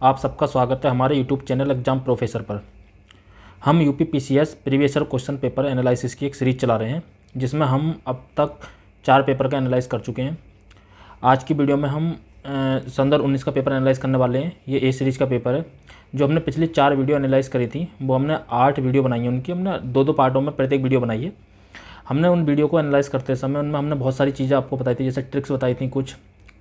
आप सबका स्वागत है हमारे यूट्यूब चैनल एग्जाम प्रोफेसर पर। हम UP PCS previous year question paper analysis की एक सीरीज़ चला रहे हैं, जिसमें हम अब तक 4 पेपर का एनालाइज कर चुके हैं। आज की वीडियो में हम सन 2019 का पेपर एनालाइज करने वाले हैं। ये ए सीरीज़ का पेपर है। जो हमने पिछली 4 वीडियो एनालाइज करी थी, वो हमने 8 वीडियो बनाई है। उनकी हमने 2-2 पार्टों में प्रत्येक वीडियो बनाई है। हमने उन वीडियो को एनालाइज करते समय उनमें हमने बहुत सारी चीज़ें आपको बताई थी, जैसे ट्रिक्स बताई थी,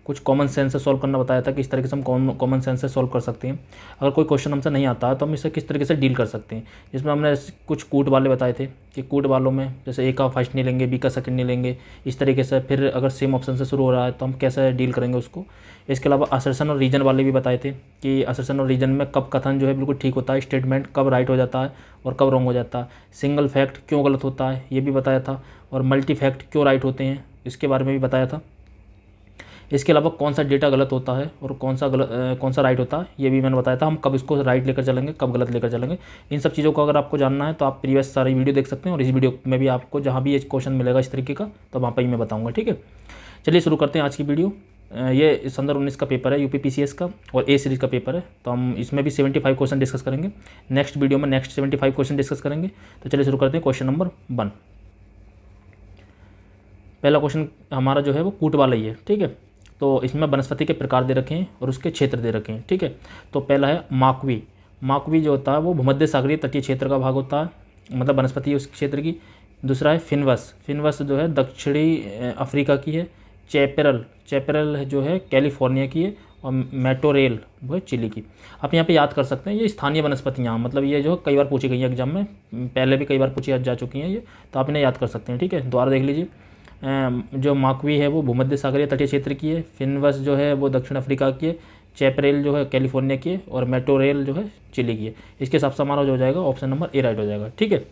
कुछ कॉमन सेंस से सॉल्व करना बताया था कि इस तरीके से हम कॉमन सेंस से सॉल्व कर सकते हैं। अगर कोई क्वेश्चन हमसे नहीं आता है तो हम इसे किस तरीके से डील कर सकते हैं। इसमें हमने कुछ कूट वाले बताए थे कि कूट वालों में जैसे ए का फर्स्ट नहीं लेंगे, बी का सेकंड नहीं लेंगे, इस तरीके से। फिर अगर सेम ऑप्शन से शुरू हो रहा है तो हम कैसे डील करेंगे उसको। इसके अलावा असर्शन और रीजन वाले भी बताए थे कि असर्शन और रीजन में कब कथन जो है बिल्कुल ठीक होता है, स्टेटमेंट कब राइट हो जाता है और कब रॉन्ग हो जाता है, सिंगल फैक्ट क्यों गलत होता है ये भी बताया था, और मल्टी फैक्ट क्यों राइट होते हैं इसके बारे में भी बताया था। इसके अलावा कौन सा डेटा गलत होता है और कौन सा राइट होता है ये भी मैंने बताया था। हम कब इसको राइट लेकर चलेंगे, कब गलत लेकर चलेंगे, इन सब चीज़ों को अगर आपको जानना है तो आप प्रीवियस सारी वीडियो देख सकते हैं। और इस वीडियो में भी आपको जहाँ भी एक क्वेश्चन मिलेगा इस तरीके का तो वहाँ पर ही मैं बताऊँगा। ठीक है, चलिए शुरू करते हैं आज की वीडियो। ये सन 2019 का पेपर है यूपी पीसीएस का, और ए सीरीज़ का पेपर है। तो हम इसमें भी 75 क्वेश्चन डिस्कस करेंगे। नेक्स्ट वीडियो में नेक्स्ट 75 क्वेश्चन डिस्कस करेंगे। तो चलिए शुरू करते हैं। क्वेश्चन नंबर 1, पहला क्वेश्चन हमारा जो है वो कूट वाला ही है। ठीक है, तो इसमें वनस्पति के प्रकार दे रखे हैं और उसके क्षेत्र दे रखे हैं। ठीक है, तो पहला है माकवी। माकवी जो होता है वो भूमध्य सागरीय तटीय क्षेत्र का भाग होता है, मतलब वनस्पति उस क्षेत्र की। दूसरा है फिनवस। फिनवस जो है दक्षिणी अफ्रीका की है। चैपेरल जो है कैलिफोर्निया की है। और मेटोरेल वो है चिली की। आप यहाँ पे याद कर सकते हैं, ये स्थानीय वनस्पतियाँ, मतलब ये जो कई बार पूछी गई है एग्जाम में, पहले भी कई बार पूछी जा चुकी हैं ये, तो आप इन्हें याद कर सकते हैं। ठीक है, दोबारा देख लीजिए। जो माकवी है वो भूमध्य सागरीय तटीय क्षेत्र की है। फिनवस जो है वो दक्षिण अफ्रीका की है। चैपरेल जो है कैलिफोर्निया की है। और मेटोरेल जो है चिली की है। इसके हिसाब से हमारा जो हो जाएगा ऑप्शन नंबर ए राइट हो जाएगा। ठीक है,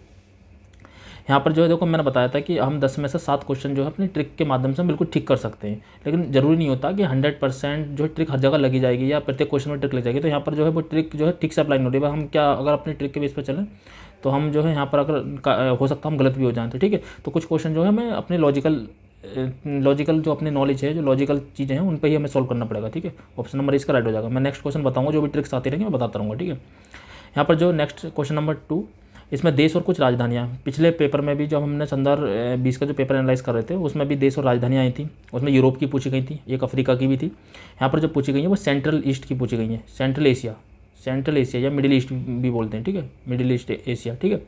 यहाँ पर जो है देखो मैंने बताया था कि हम 10 में से 7 क्वेश्चन जो है अपनी ट्रिक के माध्यम से बिल्कुल ठीक कर सकते हैं, लेकिन ज़रूरी नहीं होता कि 100% जो है ट्रिक हर जगह लगी जाएगी या प्रत्येक क्वेश्चन में ट्रिक लग जाएगी। तो यहाँ पर जो है वो ट्रिक जो है ठीक से अप्लाई नहीं हो रही है। हम क्या अगर अपनी ट्रिक के बेस पर चलें तो हम जो है यहाँ पर अगर हो सकता है हम गलत भी हो जाएँ। तो ठीक है, तो कुछ क्वेश्चन जो है हमें अपने लॉजिकल जो अपनी नॉलेज है, जो लॉजिकल चीज़ें हैं उन पर ही हमें सॉल्व करना पड़ेगा। ठीक है, ऑप्शन नंबर इसका राइट हो जाएगा। मैं नेक्स्ट क्वेश्चन बताऊँगा, जो भी ट्रिक्स आती रहेंगे मैं बताता रहूँगा। ठीक है, यहाँ पर जो नेक्स्ट क्वेश्चन नंबर 2, इसमें देश और कुछ राजधानियाँ। पिछले पेपर में भी जब हमने संदर्भ 20 का जो पेपर एनालाइज कर रहे थे उसमें भी देश और राजधानियाँ आई थी। उसमें यूरोप की पूछी गई थी, एक अफ्रीका की भी थी। यहाँ पर जो पूछी गई है वो सेंट्रल ईस्ट की पूछी गई है। सेंट्रल एशिया या मिडिल ईस्ट भी बोलते हैं। ठीक है, मिडिल ईस्ट एशिया। ठीक है,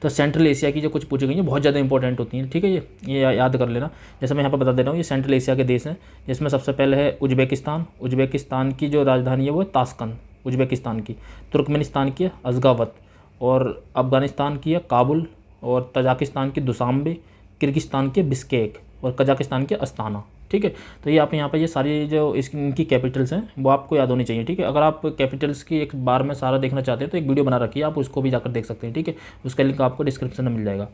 तो सेंट्रल एशिया की जो कुछ पूछी गई है बहुत ज़्यादा इंपॉर्टेंट होती हैं। ठीक है, ये याद कर लेना। जैसे मैं यहाँ पर बता दे रहा हूँ, ये सेंट्रल एशिया के देश हैं, जिसमें सबसे पहले है उज्बेकिस्तान की जो राजधानी है वो है ताशकंद उज्बेकिस्तान की। तुर्कमेनिस्तान की है अज़गावत। और अफ़गानिस्तान की है काबुल। और तजाकिस्तान की दुशांबे। किर्गिस्तान के बिश्केक। और कजाकिस्तान के अस्ताना। ठीक है, तो ये आप यहाँ पे ये सारी जो इनकी कैपिटल्स हैं वो आपको याद होनी चाहिए। ठीक है, अगर आप कैपिटल्स की एक बार में सारा देखना चाहते हैं तो एक वीडियो बना रखी है, आप उसको भी जाकर देख सकते हैं। ठीक है, उसका लिंक आपको डिस्क्रिप्शन में मिल जाएगा।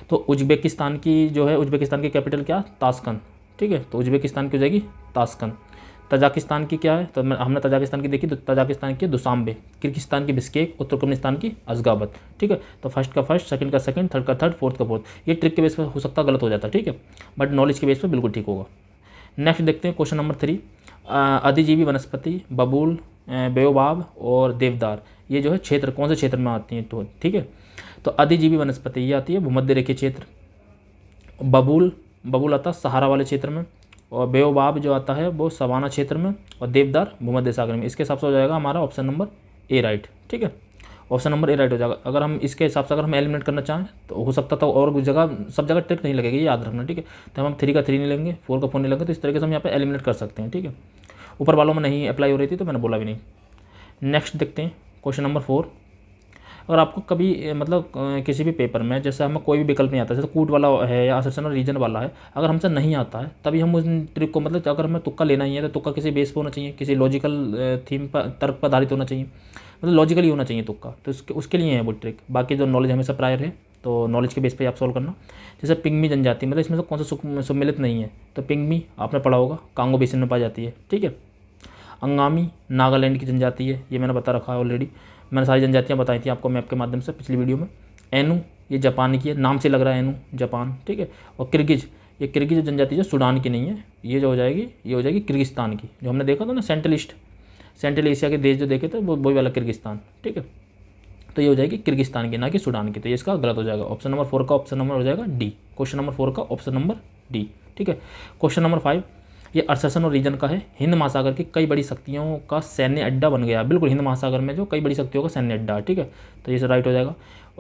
तो उज्बेकिस्तान की जो है, उज्बेकिस्तान की कैपिटल क्या, ताशकंद। ठीक है, तो उज्बेकिस्तान की हो जाएगी ताशकंद। तजाकिस्तान की क्या है, तो हमने तजाकिस्तान की देखी, तो तजाकिस्तान की दुशांबे। किर्गिस्तान की बिश्केक और तुर्कमेनिस्तान की अज़गावत। ठीक है, तो फर्स्ट का फर्स्ट, सेकंड का सेकंड, थर्ड का थर्ड, फोर्थ का फोर्थ। ये ट्रिक के बेस पर हो सकता है गलत हो जाता है। ठीक है, बट नॉलेज के बेस पर बिल्कुल ठीक होगा। नेक्स्ट देखते हैं क्वेश्चन नंबर 3, अधिजीवी वनस्पति, बबूल, बेओबाब और देवदार, ये जो है क्षेत्र कौन से क्षेत्र में आती हैं। तो ठीक है, तो अधिजीवी वनस्पति ये आती है भूमध्य रेखीय क्षेत्र। बबूल आता है सहारा वाले क्षेत्र में। और बेओबाब जो आता है वो सवाना क्षेत्र में। और देवदार भूमध्य सागर में। इसके हिसाब से हो जाएगा हमारा ऑप्शन नंबर ए राइट। ठीक है, ऑप्शन नंबर ए राइट हो जाएगा। अगर हम इसके हिसाब से अगर हम एलिमिनेट करना चाहें तो हो सकता था और सब जगह ट्रिक नहीं लगेगी, ये याद रखना। ठीक है, तो हम 3 का 3 नहीं लेंगे, 4 का 4 नहीं लेंगे, तो इस तरीके से हम यहाँ पे एलिमिनेट कर सकते हैं। ठीक है, ऊपर वालों में नहीं अप्लाई हो रही थी तो मैंने बोला भी नहीं। नेक्स्ट देखते हैं क्वेश्चन नंबर 4। अगर आपको कभी मतलब किसी भी पेपर में जैसे हमें कोई भी विकल्प नहीं आता, जैसे कूट वाला है या असर्शन और रीजन वाला है, अगर हमसे नहीं आता है तभी हम उस ट्रिक को, मतलब अगर हमें तुक्का लेना ही है तो तुक्का किसी बेस पर होना चाहिए, किसी लॉजिकल थीम पर, तर्क पर आधारित होना चाहिए, मतलब लॉजिकली होना चाहिए तुक्का। तो उसके लिए है वो ट्रिक। बाकी जो नॉलेज हमेशा प्रायर है तो नॉलेज के बेस पे आप सॉल्व करना। जैसे पिंगमी जनजाति, मतलब इसमें से कौन सा सम्मिलित नहीं है, तो पिंगमी आपने पढ़ा होगा कांगो बेसिन में पाई जाती है। ठीक है, अंगामी नागालैंड की जनजाति है, ये मैंने बता रखा है ऑलरेडी। मैंने सारी जनजातियाँ बताई थी आपको मैप के माध्यम से पिछली वीडियो में। एनू ये जापान की है, नाम से लग रहा है एनू जापान। ठीक है, और किर्गिज, ये किर्गिज जनजाति जो सूडान की नहीं है, ये जो हो जाएगी ये हो जाएगी किर्गिस्तान की। जो हमने देखा था ना सेंट्रल एशिया के देश जो देखे थे वो वही वाला किर्गिस्तान, ठीक है। तो ये हो जाएगी किर्गिस्तान की, ना कि सूडान की, तो ये इसका गलत हो जाएगा। ऑप्शन नंबर 4 का ऑप्शन नंबर हो जाएगा डी। क्वेश्चन नंबर 4 का ऑप्शन नंबर डी, ठीक है। क्वेश्चन नंबर 5, ये अर्सेसन और रीजन का है। हिंद महासागर की कई बड़ी शक्तियों का सैन्य अड्डा बन गया, बिल्कुल हिंद महासागर में जो कई बड़ी शक्तियों का सैन्य अड्डा है, ठीक है। तो ये राइट हो जाएगा।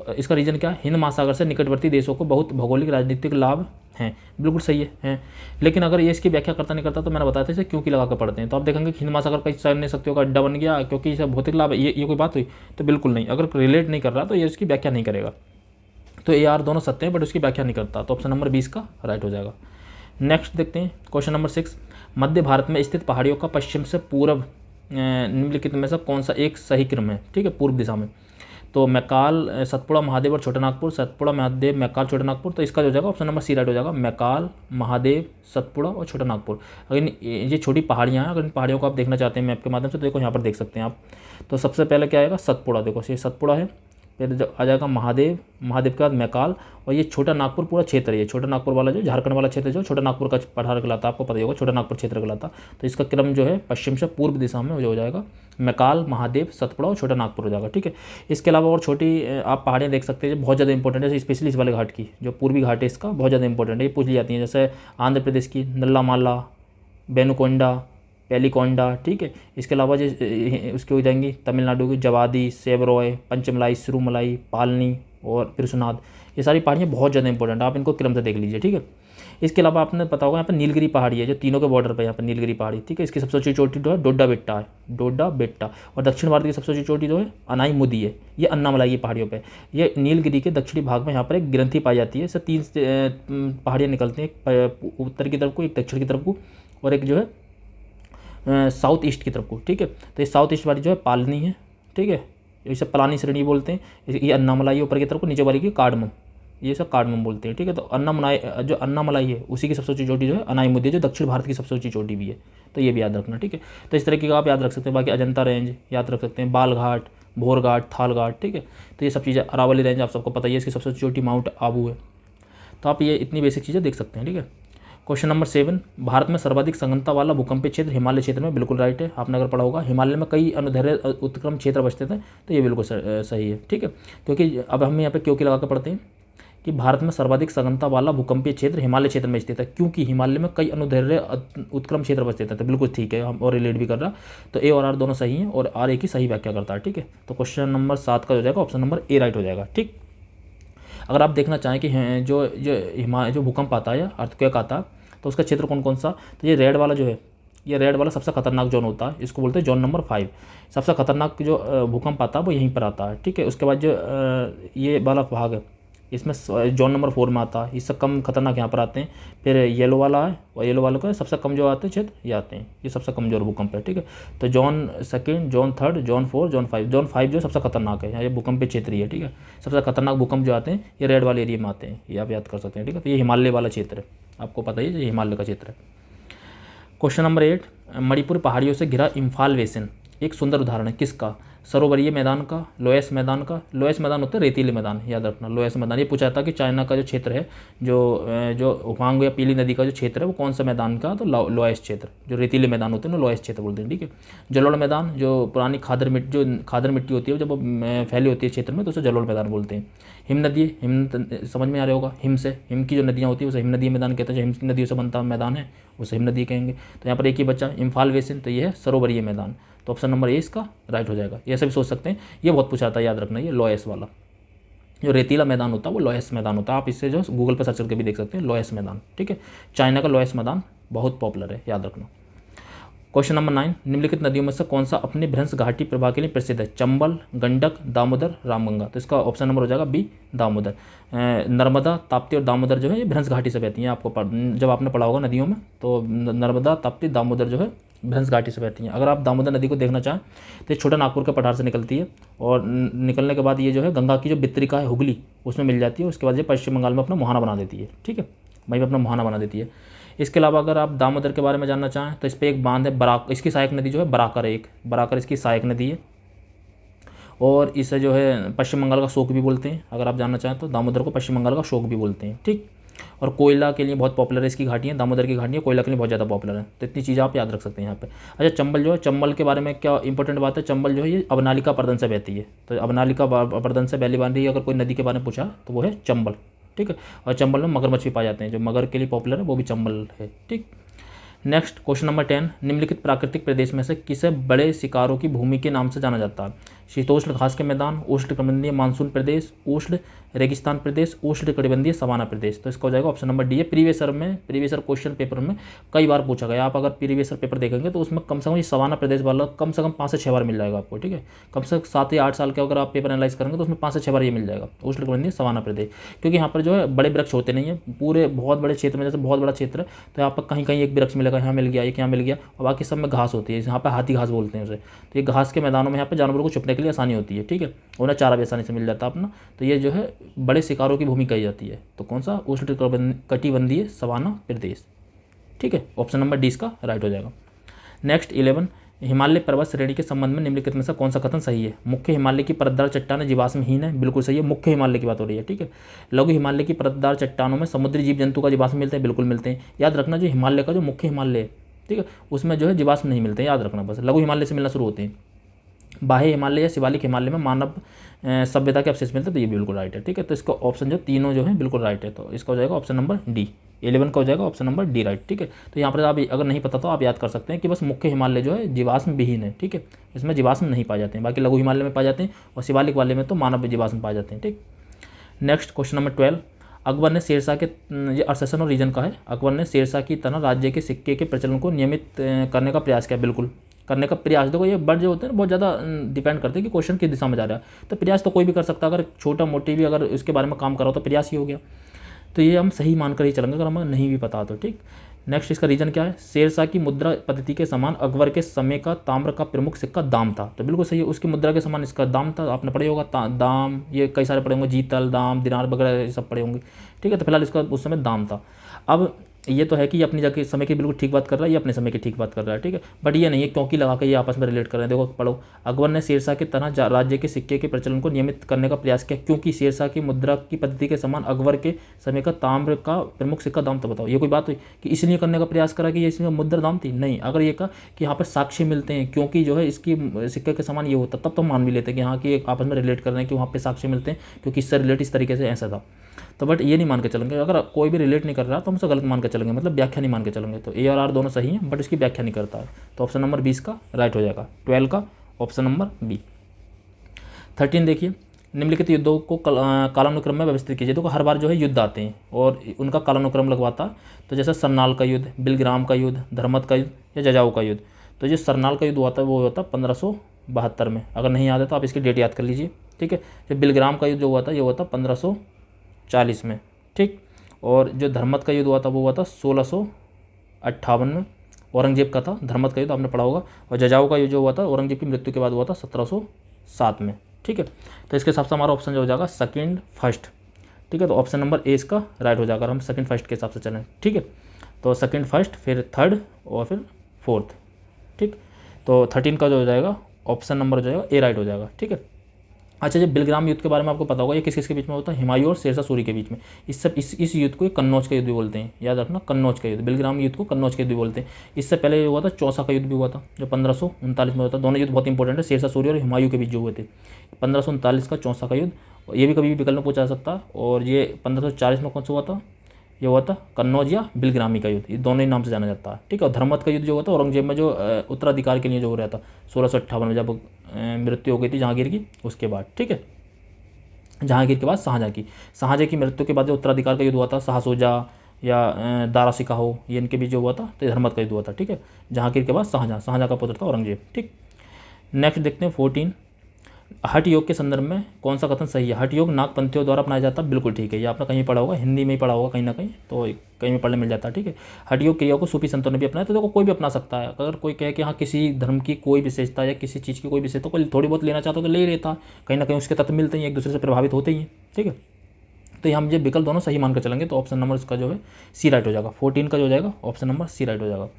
इसका रीजन क्या है? हिंद महासागर से निकटवर्ती देशों को बहुत भौगोलिक राजनीतिक लाभ हैं, बिल्कुल सही है। लेकिन अगर ये इसकी व्याख्या करता नहीं करता तो मैंने बताया था इसे क्योंकि लगा कर पढ़ते हैं, तो आप देखेंगे कि हिंद महासागर कई सैन्य शक्तियों का अड्डा बन गया क्योंकि इसे भौतिक लाभ है, ये कोई बात हुई? तो बिल्कुल नहीं। अगर रिलेट नहीं कर रहा तो ये इसकी व्याख्या नहीं करेगा। तो ये यार दोनों सत्य हैं बट उसकी व्याख्या नहीं करता, तो ऑप्शन नंबर 20 का राइट हो जाएगा। नेक्स्ट देखते हैं क्वेश्चन नंबर 6, मध्य भारत में स्थित पहाड़ियों का पश्चिम से पूर्व निम्नलिखित में से कौन सा एक सही क्रम है, ठीक है, पूर्व दिशा में। तो मैकाल, सतपुड़ा, महादेव और छोटा नागपुर, सतपुड़ा, महादेव, मैकाल, छोटा नागपुर, तो इसका जो हो जाएगा ऑप्शन नंबर सी राइट हो जाएगा। मैकाल, महादेव, सतपुड़ा और छोटा नागपुर। अगर ये छोटी पहाड़ियाँ हैं, अगर इन पहाड़ियों को आप देखना चाहते हैं मैप के माध्यम से तो देखो यहाँ पर देख सकते हैं आप। तो सबसे पहले क्या आएगा? सतपुड़ा, देखो ये सतपुड़ा है, फिर जो आ जाएगा महादेव, महादेव के बाद मैकाल, और ये छोटा नागपुर पूरा क्षेत्र है। ये छोटा नागपुर वाला जो झारखंड वाला क्षेत्र जो छोटा नागपुर का पठार कहलाता है, आपको पता ही होगा छोटा नागपुर क्षेत्र कहलाता। तो इसका क्रम जो है पश्चिम से पूर्व दिशा में हो जाएगा। मैकाल, महादेव, सतपुड़ा और छोटा नागपुर हो जाएगा, ठीक है। इसके अलावा और छोटी आप पहाड़ियाँ देख सकते हैं जो बहुत ज़्यादा इंपॉर्टेंट है, स्पेशली इस वाले घाट की जो पूर्वी घाट है इसका बहुत ज़्यादा इंपॉर्टेंट है, ये पूछ ली जाती है। जैसे आंध्र प्रदेश की नल्लामाला, बेनुकोंडा, पेलिकोंडा, ठीक है। इसके अलावा जो उसकी हो जाएंगी तमिलनाडु की जवादी, सेवरॉय, पंचमलाई, सिरुमलाई, पालनी और पिरसुनाद, ये सारी पहाड़ियाँ बहुत ज़्यादा इंपॉर्टेंट है, आप इनको क्रम से देख लीजिए, ठीक है। इसके अलावा आपने पता होगा यहाँ पर नीलगिरी पहाड़ी है जो तीनों के बॉर्डर पर, यहाँ पर नीलगिरी पहाड़ी, ठीक है। इसकी सबसे ऊंची चोटी जो है डोडा बेट्टा है, डोडा बेट्टा। और दक्षिण भारत की सबसे ऊंची चोटी जो है अनाईमुदी है, ये अन्नामलाई की पहाड़ियों पे। ये नीलगिरी के दक्षिणी भाग में यहाँ पर एक ग्रंथि पाई जाती है, इससे 3 पहाड़ियाँ निकलती हैं, एक उत्तर की तरफ को, एक दक्षिण की तरफ को, और एक जो है साउथ ईस्ट की तरफ को, ठीक है। तो ये साउथ ईस्ट वाली जो है पालनी है, ठीक है, इसे पलानी श्रेणी बोलते हैं। ये अन्नामलाई ऊपर की तरफ को, नीचे वाली की कार्डमम, ये सब कार्डमम बोलते हैं, ठीक है। तो अन्नामलाई है उसी की सबसे ऊंची चोटी जो है अनाईमुदी, जो दक्षिण भारत की सबसे ऊंची चोटी भी है, तो ये भी याद रखना, ठीक है। तो इस तरीके का आप याद रख सकते हैं। बाकी अजंता रेंज याद रख सकते हैं, बाल घाट, भोर घाट, थाल घाट, ठीक है। तो ये सब चीज़ें, अरावली रेंज आप सबको पता ही है, इसकी सबसे ऊंची चोटी माउंट आबू है। तो आप ये इतनी बेसिक चीज़ें देख सकते हैं, ठीक है। क्वेश्चन नंबर 7, भारत में सर्वाधिक सघनता वाला भूकंपीय क्षेत्र हिमालय क्षेत्र में, बिल्कुल राइट है, आपने अगर पढ़ा होगा। हिमालय में कई अनुदैर्घ्य उत्क्रम क्षेत्र बचते थे, तो ये बिल्कुल सही है, ठीक है। क्योंकि अब हम यहाँ पे क्योंकि लगा कर पढ़ते हैं कि भारत में सर्वाधिक सघनता वाला भूकंपीय क्षेत्र हिमालय क्षेत्र में स्थित है, क्योंकि हिमालय में कई अनुदैर्घ्य उत्क्रम क्षेत्र बचते थे, तो बिल्कुल ठीक है, हम और रिलेट भी कर रहा। तो ए और आर दोनों सही हैं और आर ए की सही व्याख्या करता है, ठीक है। तो क्वेश्चन नंबर 7 का हो जाएगा ऑप्शन नंबर ए राइट हो जाएगा, ठीक। अगर आप देखना चाहें कि जो भूकंप आता है या अर्थक्वेक आता है तो उसका क्षेत्र कौन कौन सा, तो ये रेड वाला जो है, ये रेड वाला सबसे खतरनाक जोन होता है, इसको बोलते हैं जोन नंबर 5। सबसे खतरनाक जो भूकंप आता है वो यहीं पर आता है, ठीक है। उसके बाद जो ये वाला भाग है इसमें जोन नंबर 4 में आता है, इससे कम खतरनाक यहाँ पर आते हैं। फिर येलो वाला है और येलो वाले का सबसे कम जो आते हैं क्षेत्र ये आते हैं, ये सबसे कमजोर भूकंप है, ठीक है। तो zone 2, zone 3, zone 4, zone 5। Zone 5 जो सबसे खतरनाक है, ये भूकंप क्षेत्र ही है, ठीक है। सबसे खतरनाक भूकंप जो आते हैं ये रेड वाले एरिया में आते हैं, ये आप याद कर सकते हैं, ठीक है। तो ये हिमालय वाला क्षेत्र है, आपको पता ही है ये हिमालय का क्षेत्र है। क्वेश्चन नंबर 8, मणिपुर पहाड़ियों से घिरा इम्फाल बेसिन एक सुंदर उदाहरण है किसका? सरोवरीय मैदान का, लोएस मैदान का। लोएस मैदान होता है रेतीले मैदान, याद रखना, लोएस मैदान। ये पूछा था कि चाइना का जो क्षेत्र है, जो हुआंग या पीली नदी का जो क्षेत्र है वो कौन सा मैदान का, तो लोएस क्षेत्र। जो रेतीले मैदान होते हैं ना लोएस क्षेत्र बोलते हैं, ठीक है। जलोढ़ मैदान, जो पुरानी खादर मिट्टी होती है जब वो फैली होती है क्षेत्र में तो उसे जलोढ़ मैदान बोलते हैं। हिम नदी, हिम समझ में आ रहा होगा, हिम की जो नदियाँ होती है उसे हिम नदी मैदान कहते हैं, जो हिम की नदियों से बनता मैदान है उसे हिम नदी कहेंगे। तो यहाँ पर एक ही बच्चा इम्फाल बेसिन, तो ये है सरोवरीय मैदान। तो ऑप्शन नंबर ए इसका राइट हो जाएगा। ये ऐसा भी सोच सकते हैं, ये बहुत पूछा था, याद रखना, ये लोएस वाला जो रेतीला मैदान होता है वो लोएस मैदान होता है। आप इससे जो गूगल पर सर्च करके भी देख सकते हैं, लोएस मैदान, ठीक है। चाइना का लोएस मैदान बहुत पॉपुलर है, याद रखना। क्वेश्चन नंबर 9, निम्नलिखित नदियों में से कौन सा अपने भ्रंश घाटी प्रवाह के लिए प्रसिद्ध है? चंबल, गंडक, दामोदर, रामगंगा। तो इसका ऑप्शन नंबर हो जाएगा बी दामोदर। नर्मदा, ताप्ती और दामोदर जो है ये भ्रंश घाटी से बहती हैं। आपको जब आपने पढ़ा होगा नदियों में तो नर्मदा, ताप्ती, दामोदर जो है भ्रंश घाटी से बहती हैं। अगर आप दामोदर नदी को देखना चाहें तो ये छोटा नागपुर के पठार से निकलती है और निकलने के बाद ये जो है गंगा की जो वितरिका है हुगली उसमें मिल जाती है। उसके बाद ये पश्चिम बंगाल में अपना मुहाना बना देती है, ठीक है, वहीं पर अपना मुहाना बना देती है। इसके अलावा अगर आप दामोदर के बारे में जानना चाहें तो इस पर एक बांध है इसकी सहायक नदी जो है बराकर है, एक बराकर इसकी सहायक नदी है और इसे जो है पश्चिम बंगाल का शोक भी बोलते हैं। अगर आप जानना चाहें तो दामोदर को पश्चिम बंगाल का शोक भी बोलते हैं, ठीक। और कोयला के लिए बहुत पॉपुलर है इसकी घाटियाँ, दामोदर की घाटियाँ कोयला के लिए बहुत ज़्यादा पॉपुलर है। तो इतनी चीज़ें आप याद रख सकते हैं यहाँ पे। अच्छा, चंबल जो है, चंबल के बारे में क्या इंपॉर्टेंट बात है, चंबल जो है ये अबनालिका पर्दन से बहती है। तो अबनालिका पर्दन से बैली बांध रही है, अगर कोई नदी के बारे में पूछा तो वो है चंबल, ठीक है। और चंबल में मगरमच्छ भी पाए जाते हैं, जो मगर के लिए पॉपुलर है वो भी चंबल है, ठीक। नेक्स्ट क्वेश्चन नंबर 10, निम्नलिखित प्राकृतिक प्रदेश में से किसे बड़े शिकारों की भूमि के नाम से जाना जाता है? शीतोष्ण घास के मैदान, उष्ण कटिबंधीय मानसून प्रदेश, उष्ण रेगिस्तान प्रदेश, उष्ण कटिबंधीय सवाना प्रदेश। तो इसका हो जाएगा ऑप्शन नंबर डी है। प्रीवियस क्वेश्चन पेपर में कई बार पूछा गया। आप अगर प्रीवियस पेपर देखेंगे तो उसमें कम से कम ये सवाना प्रदेश वाला कम से कम 5 से 6 बार मिल जाएगा आपको, ठीक है। कम से कम 7 या 8 साल के अगर आप पेपर एनालाइज करेंगे तो उसमें 5 से 6 बार ये मिल जाएगा, उष्ण कटिबंधीय सवाना प्रदेश। क्योंकि यहाँ पर जो है बड़े वृक्ष होते नहीं है, पूरे बहुत बड़े क्षेत्र में, जैसे बहुत बड़ा क्षेत्र है तो यहाँ पर कहीं कहीं एक वृक्ष मिलेगा, यहाँ मिल गया, एक यहाँ मिल गया, और बाकी सब में घास होती है। यहाँ पर हाथी घास बोलते हैं उसे। तो ये घास के मैदानों में यहाँ पर जानवरों को छुपने के लिए आसानी होती है, ठीक है। उन्हें चारा भी आसानी से मिल जाता है अपना। तो ये जो है बड़े शिकारों की भूमि कही जाती है। तो कौन सा? उष्ण कटिबंधीय सवाना प्रदेश, ठीक है। ऑप्शन नंबर डी इसका राइट हो जाएगा। नेक्स्ट 11, हिमालय पर्वत श्रेणी के संबंध में निम्नलिखित में से कौन सा कथन सही है? मुख्य हिमालय की परतदार चट्टानें जीवाश्महीन है, बिल्कुल सही है। मुख्य हिमालय की बात हो रही है, ठीक है। लघु हिमालय की परतदार चट्टानों में समुद्री जीव जंतु का जीवाश्म मिलते हैं, बिल्कुल मिलते हैं। याद रखना, जो हिमालय का जो मुख्य हिमालय है, ठीक है, उसमें जो है जीवाश्म नहीं मिलते हैं, याद रखना बस। लघु हिमालय से मिलना शुरू होते हैं। बाह्य हिमालय या शिवालिक हिमालय में मानव सभ्यता के अवशेष मिलते हैं, तो ये बिल्कुल राइट है, ठीक है। तो इसका ऑप्शन जो तीनों जो है बिल्कुल राइट है। तो इसका हो जाएगा ऑप्शन नंबर डी। 11 का हो जाएगा ऑप्शन नंबर डी राइट, ठीक है। तो यहाँ पर आप अगर नहीं पता तो आप याद कर सकते हैं कि बस मुख्य हिमालय जो है जीवाश्म विहीन है, ठीक है। इसमें जीवाश्म नहीं पाए जाते हैं, बाकी लघु हिमालय में पाए जाते हैं और शिवालिक वाले में तो मानव जीवाश्म पाए जाते हैं, ठीक। नेक्स्ट क्वेश्चन नंबर 12, अकबर ने शेरशाह के, ये अर्सेसन और रीजन का है, अकबर ने शेरशाह की तरह राज्य के सिक्के के प्रचलन को नियमित करने का प्रयास किया, बिल्कुल करने का प्रयास। देखो ये वर्ड जो होते हैं ना बहुत ज़्यादा डिपेंड करते हैं कि क्वेश्चन किस दिशा में जा रहा है। तो प्रयास तो कोई भी कर सकता है, अगर छोटा मोटी भी अगर इसके बारे में काम करो तो प्रयास ही हो गया। तो ये हम सही मानकर ही चलेंगे अगर हमें नहीं भी पता तो, ठीक। नेक्स्ट इसका रीजन क्या है? शेरशाह की मुद्रा पद्धति के समान अकबर के समय का ताम्र का प्रमुख सिक्का दाम था, तो बिल्कुल सही है। उसकी मुद्रा के समान इसका दाम था, आपने पढ़े होगा दाम, ये कई सारे पढ़े होंगे, जीतल, दाम, दिनार वगैरह ये सब पढ़े होंगे, ठीक है। तो फिलहाल इसका उस समय दाम था। अब ये तो है कि ये अपनी जगह समय की बिल्कुल ठीक बात कर रहा है, ये अपने समय की ठीक बात कर रहा है, ठीक है। बट ये नहीं है क्योंकि लगा के ये आपस में रिलेट कर रहे हैं। देखो पढ़ो, अकबर ने शेरशाह की तरह राज्य के सिक्के के प्रचलन को नियमित करने का प्रयास किया, क्योंकि शेरशाह की मुद्रा की पद्धति के समान अकबर के समय का ताम्र का प्रमुख सिक्का दाम। तो बताओ ये कोई बात हुई कि इसलिए करने का प्रयास करा कि ये इसमें मुद्रा दाम थी? नहीं। अगर ये कहा कि यहाँ पर साक्ष्य मिलते हैं क्योंकि जो है इसकी सिक्के के समान ये होता, तब तो मान भी लेते हैं कि हाँ कि आपस में रिलेट कर रहे हैं कि वहाँ पर साक्ष्य मिलते हैं क्योंकि इससे रिलेट इस तरीके से ऐसा था। तो बट ये नहीं मान के चलेंगे, अगर कोई भी रिलेट नहीं कर रहा तो हम उसे गलत मान के चलेंगे, मतलब व्याख्या नहीं मान के चलेंगे। तो ए और आर दोनों सही हैं बट इसकी व्याख्या नहीं करता है, तो ऑप्शन नंबर 20 का राइट हो जाएगा। 12 का ऑप्शन नंबर बी। 13 देखिए, निम्नलिखित युद्धों को कालानुक्रम में व्यवस्थित कीजिए। देखो हर बार जो है युद्ध आते हैं और उनका कालानुक्रम लगवाता है। तो जैसे सरनाल का युद्ध, बिलग्राम का युद्ध, धर्मत का युद्ध या जजाऊ का युद्ध। तो जो सरनाल का युद्ध होता है वो होता है 1572 में। अगर नहीं याद है तो आप इसकी डेट याद कर लीजिए, ठीक है। जो बिलग्राम का युद्ध जो हुआ था ये हुआ था 1540 में, ठीक। और जो धर्मत का युद्ध हुआ था वो हुआ था 1658 में, औरंगजेब का था धर्मत का युद्ध, आपने पढ़ा होगा। और जजाऊ का युद्ध जो हुआ था औरंगजेब की मृत्यु के बाद हुआ था 1707 में, ठीक है। तो इसके हिसाब से हमारा ऑप्शन जो हो जाएगा सेकंड फर्स्ट, ठीक है। तो ऑप्शन नंबर ए इसका राइट हो जाएगा, हम सेकंड फर्स्ट के हिसाब से चलें, ठीक है। तो सेकंड फर्स्ट, फिर थर्ड और फिर फोर्थ, ठीक। तो 13 का जो हो जाएगा ऑप्शन नंबर जो है ए राइट हो जाएगा, ठीक है। अच्छा, जब बिलग्राम युद्ध के बारे में आपको पता होगा, ये किस किसके बीच में होता है? हुमायूं और शेरशाह सूरी के बीच में। इस युद्ध को कन्नौज का युद्ध भी बोलते हैं, याद रखना, कन्नौज का युद्ध। बिलग्राम युद्ध को कन्नौज का युद्ध भी बोलते हैं। इससे पहले हुआ था चौसा का युद्ध भी हुआ था जो 1539 में हुआ था। दोनों युद्ध बहुत इंपॉर्टेंट है, शेरशाह सूरी और हुमायूं के बीच जो हुए थे। 1539 का चौसा का युद्ध, ये भी कभी भी विकल्प में पूछा जा सकता है। और ये 1540 में कौन सा हुआ था? ये हुआ था कन्नौज या बिलग्रामी का युद्ध, ये दोनों ही नाम से जाना जाता है, ठीक है। और धर्मत का युद्ध जो हुआ था औरंगजेब में जो उत्तराधिकार के लिए जो हो रहा था 1658 में, जब मृत्यु हो गई थी जहांगीर की, उसके बाद, ठीक है। जहांगीर के बाद शाहजहाँ की मृत्यु के बाद जो उत्तराधिकार का युद्ध हुआ था, शाह शुजा या दारा सिकाहो, ये इनके बीच जो हुआ था, तो धर्मत का युद्ध हुआ था, ठीक है। जहांगीर के बाद शाहजहाँ का पुत्र था औरंगजेब, ठीक। नेक्स्ट देखते हैं 14, हठ योग के संदर्भ में कौन सा कथन सही है? हठ योग नागपंथियों द्वारा अपनाया जाता है, बिल्कुल ठीक है। ये आपने कहीं पढ़ा होगा, हिंदी में ही पढ़ा होगा कहीं ना कहीं, तो कहीं में पढ़ने मिल जाता है, ठीक है। हठ योग क्रिया को सूफी संतों ने भी अपनाया, तो देखो कोई भी अपना सकता है। अगर कोई कहे कि हाँ किसी धर्म की कोई विशेषता या किसी चीज़ की कोई विशेषता कोई थोड़ी बहुत लेना चाहता तो ले ही लेता, कहीं ना कहीं उसके तत्व मिलते हैं, एक दूसरे से प्रभावित होते ही हैं, ठीक है। तो यहाँ मुझे विकल्प दोनों सही मान कर चलेंगे, तो ऑप्शन नंबर इसका जो है सी राइट हो जाएगा। 14 का जो हो जाएगा ऑप्शन नंबर सी राइट हो जाएगा।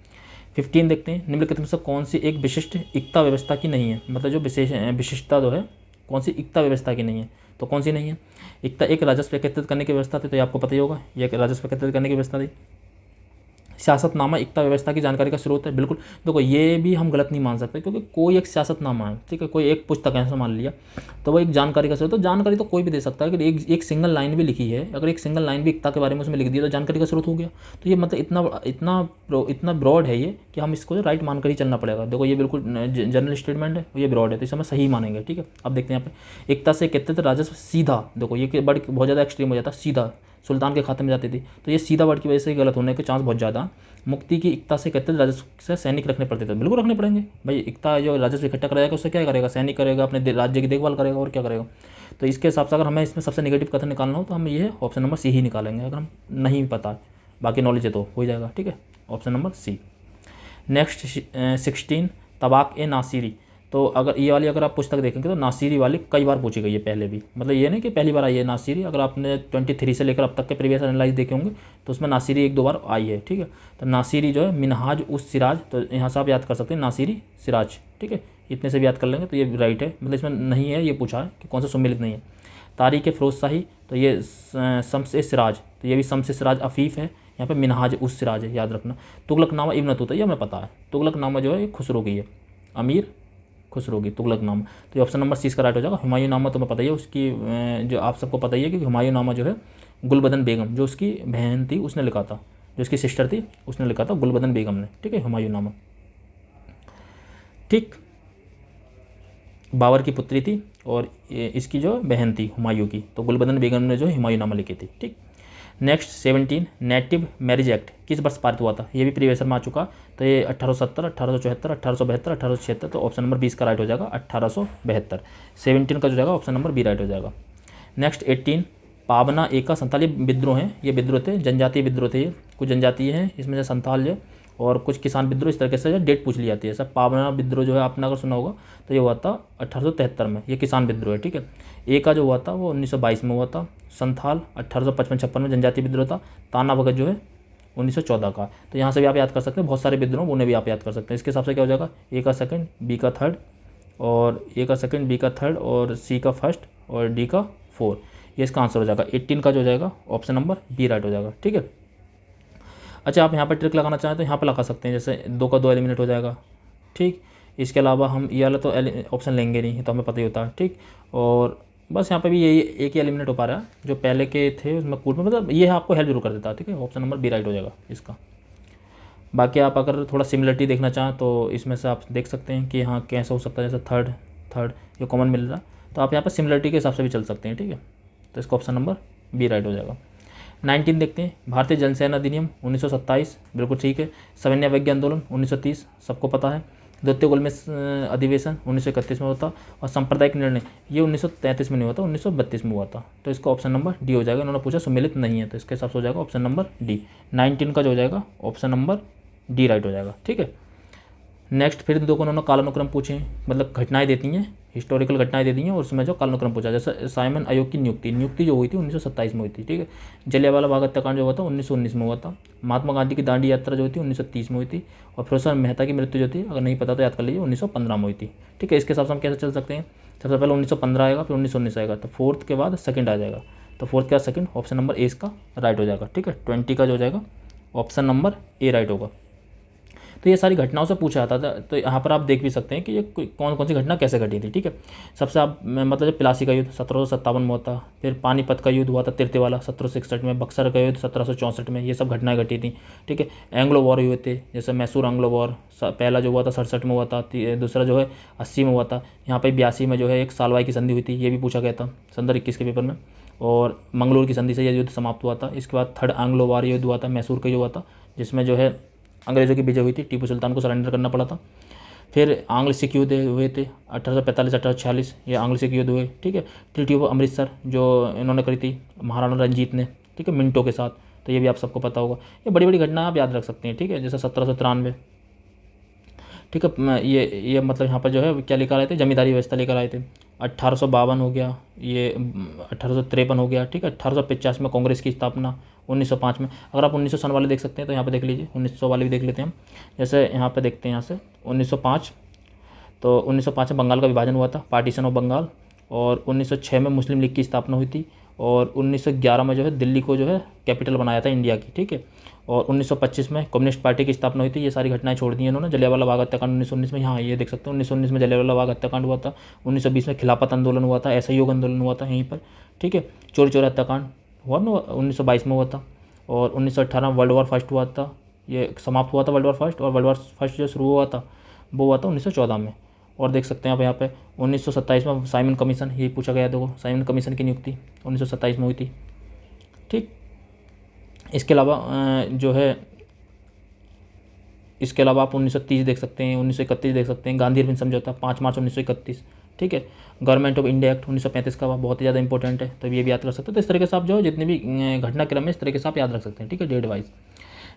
15 देखते हैं, निम्नलिखित में से कौन सी एक विशिष्ट एकता व्यवस्था की नहीं है, मतलब जो विशिष्टता जो है कौन सी एकता व्यवस्था की नहीं है, तो कौन सी नहीं है? एकता एक राजस्व एकत्रित करने की व्यवस्था थी, तो ये आपको पता ही होगा, ये एक राजस्व एकत्रित करने की व्यवस्था थी। सियासतनामा एकता व्यवस्था की जानकारी का स्रोत है, बिल्कुल। देखो ये भी हम गलत नहीं मान सकते, क्योंकि कोई एक सियासतनामा है, ठीक है, कोई एक पुस्तक है ऐसा मान लिया, तो वो एक जानकारी का स्रोत, तो जानकारी तो कोई भी दे सकता है। अगर एक सिंगल लाइन भी लिखी है, अगर एक सिंगल लाइन भी एकता के बारे में उसमें लिख दिया, तो जानकारी का स्रोत हो गया। तो ये मतलब इतना ब्रॉड है ये कि हम इसको राइट मानकर ही चलना पड़ेगा। देखो ये बिल्कुल जनरल स्टेटमेंट है, ये ब्रॉड है, तो इसे हम सही मानेंगे, ठीक है। अब देखते हैं यहाँ पे, एकता से एकत्रित राजस्व सीधा, देखो ये वर्ड बहुत ज़्यादा एक्सट्रीम हो जाता है, सीधा सुल्तान के खाते में जाती थी, तो ये सीधा वर्ड की वजह से गलत होने के चांस बहुत ज़्यादा। मुक्ति की एकता से एकत्रित राजस्व से सैनिक रखने पड़ते थे, बिल्कुल रखने पड़ेंगे भाई। एकता जो राजस्व इकट्ठा कराएगा उससे क्या करेगा? सैनिक करेगा, अपने राज्य की देखभाल करेगा, और क्या करेगा? तो इसके हिसाब से अगर हमें इसमें सबसे नेगेटिव कथन निकालना हो तो हम ये ऑप्शन नंबर सी ही निकालेंगे, अगर हम नहीं पता, बाकी नॉलेज है तो हो जाएगा, ठीक है, ऑप्शन नंबर सी। नेक्स्ट 16 तबाक ए नासिरी, तो अगर ये वाली अगर आप पुस्तक देखेंगे तो नासिरी वाली कई बार पूछी गई है पहले भी, मतलब ये नहीं कि पहली बार आई है नासिरी। अगर आपने 23 से लेकर अब तक के प्रीवियस एनालाइज देखे होंगे तो उसमें नासिरी एक दो बार आई है, ठीक है। तो नासिरी जो है मिनहाज उस सिराज, तो यहाँ से आप याद कर सकते हैं नासिरी सिराज, ठीक है, इतने से भी याद कर लेंगे तो ये राइट है, मतलब इसमें नहीं है, ये पूछा है कि कौन सा सुमिलित नहीं है। तारीख फ़िरोज़ शाही, तो ये शम्स ए सिराज, तो ये भी शम्स ए सिराज अफ़ीफ़ है, यहाँ पे मिनहाज उस सिराज है, याद रखना। तुगलकनामा इब्न बतूता, ये हमें पता है, तुगलकनामा जो है ये खुसरो की है, अमीर खुसरो की तुगलकनामा, तो ये ऑप्शन नंबर सी इसका राइट हो जाएगा। हुमायूं नामा तुम्हें पता ही है, उसकी जो आप सबको पता ही है कि हुमायूं नामा जो है गुलबदन बेगम जो उसकी बहन थी उसने लिखा था, जो उसकी सिस्टर थी उसने लिखा था, गुलबदन बेगम ने, ठीक है, हुमायूं नामा, ठीक। बाबर की पुत्री थी और इसकी जो बहन थी हुमायूं की, तो गुलबदन बेगम ने जो हुमायूं नामा लिखी थी, ठीक। नेक्स्ट 17 नेटिव मैरिज एक्ट किस वर्ष पारित हुआ था? ये भी प्रीवियस में आ चुका, तो ये 1870, 1874, 1872, 1876, तो ऑप्शन नंबर 20 का राइट हो जाएगा 1872। 17 का जो जाएगा ऑप्शन नंबर बी राइट हो जाएगा। नेक्स्ट 18 पाबना एका संताली विद्रोह हैं, ये विद्रोह थे, जनजातीय विद्रोह थे, ये कुछ जनजातीय हैं इसमें से संताल जो और कुछ किसान विद्रोह, इस तरीके से डेट पूछ ली जाती है। सर पाबना विद्रोह जो है आपने अगर सुना होगा तो ये हुआ था 1873 में, ये किसान विद्रोह है, ठीक है। ए का जो हुआ था वो 1922 में हुआ था। संथाल 1855-56 में जनजातीय विद्रोह था। ताना भगत जो है 1914 का। तो यहाँ से भी आप याद कर सकते हैं, बहुत सारे विद्रोह उन्हें भी आप याद कर सकते हैं। इसके हिसाब से क्या हो जाएगा, ए का सेकंड, बी का थर्ड, और ए का सेकंड, बी का थर्ड, और सी का फर्स्ट, और डी का 4, ये इसका आंसर हो जाएगा। 18 का जो जाएगा ऑप्शन नंबर बी राइट हो जाएगा, ठीक है। अच्छा आप यहाँ पर ट्रिक लगाना चाहें तो यहाँ पर लगा सकते हैं, जैसे 2 का 2 एलिमिनेट हो जाएगा, ठीक। इसके अलावा हम ये वाला तो ऑप्शन लेंगे नहीं, तो हमें पता ही होता है, ठीक। और बस यहाँ पे भी यही एक ही एलिमिनेट हो पा रहा है, जो पहले के थे उसमें कूट में, मतलब ये आपको हेल्प जरूर कर देता है, ठीक है। ऑप्शन नंबर बी राइट हो जाएगा इसका। बाकी आप अगर थोड़ा सिमिलरिटी देखना चाहें तो इसमें से आप देख सकते हैं कि हाँ कैसा हो सकता है, जैसे थर्ड ये कॉमन मिल रहा है, तो आप यहाँ पर सिमिलरिटी के हिसाब से भी चल सकते हैं, ठीक है। तो इसका ऑप्शन नंबर बी राइट हो जाएगा। 19 देखते हैं, भारतीय जनसेना अधिनियम 1927, बिल्कुल ठीक है। सविनय अवज्ञा आंदोलन 1930, सबको पता है। द्वितीय गोलमेज अधिवेशन 1931 में हुआ था, और सांप्रदायिक निर्णय ये 1933 में नहीं हुआ था, 1932 में हुआ था। तो इसका ऑप्शन नंबर डी हो जाएगा। इन्होंने पूछा सम्मिलित नहीं है, तो इसके हिसाब से हो जाएगा ऑप्शन नंबर डी। 19 का जो हो जाएगा ऑप्शन नंबर डी राइट हो जाएगा, ठीक है। नेक्स्ट फिर दो को उन्होंने कालानुक्रम पूछे, मतलब घटनाएं देती हैं, हिस्टोरिकल घटनाएं देती हैं, और उसमें जो कालानुक्रम पूछा, जैसे साइमन आयोग की नियुक्ति जो हुई थी 1927 में हुई थी, ठीक है। जलियांवाला बाग हत्याकांड जो हुआ था 1919 में हुआ था। महात्मा गांधी की दांडी यात्रा जो हुई थी 1930 में हुई थी। और फिरोज मेहता की मृत्यु जो थी, अगर नहीं पता तो याद कर लीजिए, 1915 में हुई थी, ठीक है। इसके हिसाब से हम कैसे चल सकते हैं, सबसे पहले 1915 आएगा, फिर 1919 आएगा, तो फोर्थ के बाद सेकंड आ जाएगा, तो फोर्थ के बाद सेकंड, ऑप्शन नंबर ए इसका राइट हो जाएगा, ठीक है। 20 का जो हो जाएगा ऑप्शन नंबर ए राइट होगा। तो ये सारी घटनाओं से पूछा जाता था, तो यहाँ पर आप देख भी सकते हैं कि ये कौन कौन सी घटना कैसे घटी थी, ठीक है। सबसे आप मतलब जब प्लासी का युद्ध 1757 में होता, फिर पानीपत का युद्ध हुआ था तिरतेवाला 1761 में, बक्सर का युद्ध 1764 में, ये सब घटनाएं घटी थी, ठीक है। एंग्लो वॉर हुए थे, जैसे मैसूर एंग्लो वॉर पहला जो हुआ था 67 में हुआ था, दूसरा जो है 80 में हुआ था। यहाँ पर 82 में जो है एक सालवाई की संधि हुई थी, ये भी पूछा गया था संदर्भ 21 के पेपर में, और मंगलोर की संधि से यह युद्ध समाप्त हुआ था। इसके बाद थर्ड एंग्लो वॉर युद्ध हुआ था, मैसूर का युद्ध हुआ था, जिसमें जो है अंग्रेज़ों की विजय हुई थी, टीपू सुल्तान को सरेंडर करना पड़ा था। फिर आंग्ल सिख युद्ध हुए थे 1845-1846, ये आंग्ल सिख युद्ध हुए, ठीक है। ट्रीटी ऑफ अमृतसर जो इन्होंने करी थी महाराणा रंजीत ने, ठीक है, मिंटो के साथ, तो ये भी आप सबको पता होगा। ये बड़ी बड़ी घटना आप याद रख सकते हैं, ठीक है। जैसे 1793, ठीक है, ये मतलब यहाँ पर जो है क्या लेकर आए थे, जमींदारी व्यवस्था लेकर आए थे। 1852 हो गया, ये 1853 हो गया, ठीक है। 1850 में कांग्रेस की स्थापना, 1905 में। अगर आप 1900 सन वाले देख सकते हैं तो यहाँ पे देख लीजिए, 1900 वाले भी देख लेते हैं हम। जैसे यहाँ पे देखते हैं, यहाँ से 1905, तो 1905 में बंगाल का विभाजन हुआ था, पार्टीशन ऑफ बंगाल। और 1906 में मुस्लिम लीग की स्थापना हुई थी, और 1911 में जो है दिल्ली को जो है कैपिटल बनाया था इंडिया की, ठीक है। और 1925 में कम्युनिस्ट पार्टी की स्थापना हुई थी। ये सारी घटनाएं छोड़ दी इन्होंने। जलियांवाला बाग हत्याकांड 1919 में, यहाँ ये देख सकते हैं 1919 में जलियांवाला बाग हत्याकांड हुआ था। 1920 में खिलाफत आंदोलन हुआ था, असहयोग आंदोलन हुआ था यहीं पर, ठीक है। चोरी चोरी हत्याकांड हुआ ना 1922 में हुआ था। और 1918 में वर्ल्ड वॉर फर्स्ट हुआ था, ये समाप्त हुआ था वर्ल्ड वॉर फर्स्ट। और वर्ल्ड वॉर फर्स्ट जो शुरू हुआ था वो हुआ था 1914 में। और देख सकते हैं आप यहाँ पे 1927 में साइमन कमीशन, ये पूछा गया देखो, साइमन कमीशन की नियुक्ति 1927 में हुई थी, ठीक। इसके अलावा जो है, इसके अलावा आप 1930 देख सकते हैं, 1931 देख सकते हैं, गांधी अरविंद समझौता 5 मार्च 1931, ठीक है। गवर्नमेंट ऑफ इंडिया एक्ट 1935 का बहुत ही ज़्यादा इंपॉर्टेंट है, तो ये भी याद रख सकते हैं। तो इस तरीके से आप जो जितने भी घटनाक्रम है इस तरीके से आप याद रख सकते हैं, ठीक है, डेट वाइज।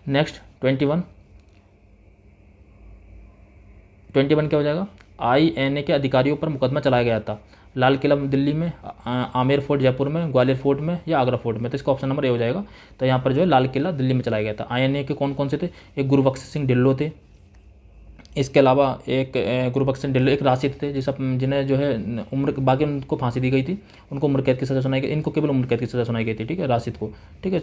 नेक्स्ट 21 क्या हो जाएगा? INA के अधिकारियों पर मुकदमा चलाया गया था। लाल किला दिल्ली में, आमेर फोर्ट जयपुर में, ग्वालियर फोर्ट में या आगरा फोर्ट में। तो इसका ऑप्शन नंबर ए हो जाएगा। तो यहाँ पर जो है लाल किला दिल्ली में चलाया गया था। INA के कौन कौन से थे? एक गुरुबख्श सिंह ढिल्लों थे, इसके अलावा एक गुरुबख्श सिंह ढिल्लों, एक राशिद थे जिन्हें जो है उम्र, बाकी उनको फांसी दी गई थी, उनको उम्र कैद की सज़ा सुनाई गई, इनको केवल उम्र कैद की सज़ा सुनाई गई थी, ठीक है, राशिद को, ठीक है।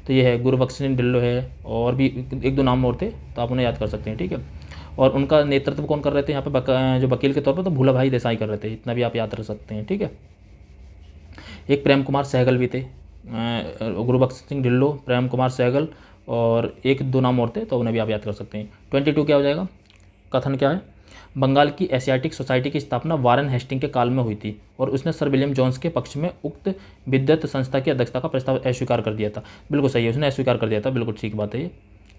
तो ये है गुरुबख्श सिंह ढिल्लों है, और भी एक दो नाम और थे, तो आप उन्हें याद कर सकते हैं, ठीक है। और उनका नेतृत्व कौन कर रहे थे यहाँ पे जो वकील के तौर पर? तो भूला भाई देसाई कर रहे थे, इतना भी आप याद रख सकते हैं, ठीक है। एक प्रेम कुमार सहगल भी थे, गुरुबख्श सिंह ढिल्लों, प्रेम कुमार सहगल, और एक दो नाम और थे, तो उन्हें भी आप याद कर सकते हैं। 22 क्या हो जाएगा? कथन क्या है? बंगाल की एशियाटिक सोसाइटी की स्थापना वारेन हेस्टिंग के काल में हुई थी, और उसने सर विलियम जोन्स के पक्ष में उक्त विद्युत संस्था की अध्यक्षता का प्रस्ताव अस्वीकार कर दिया था। बिल्कुल सही है, उसने अस्वीकार कर दिया था, बिल्कुल ठीक बात है ये,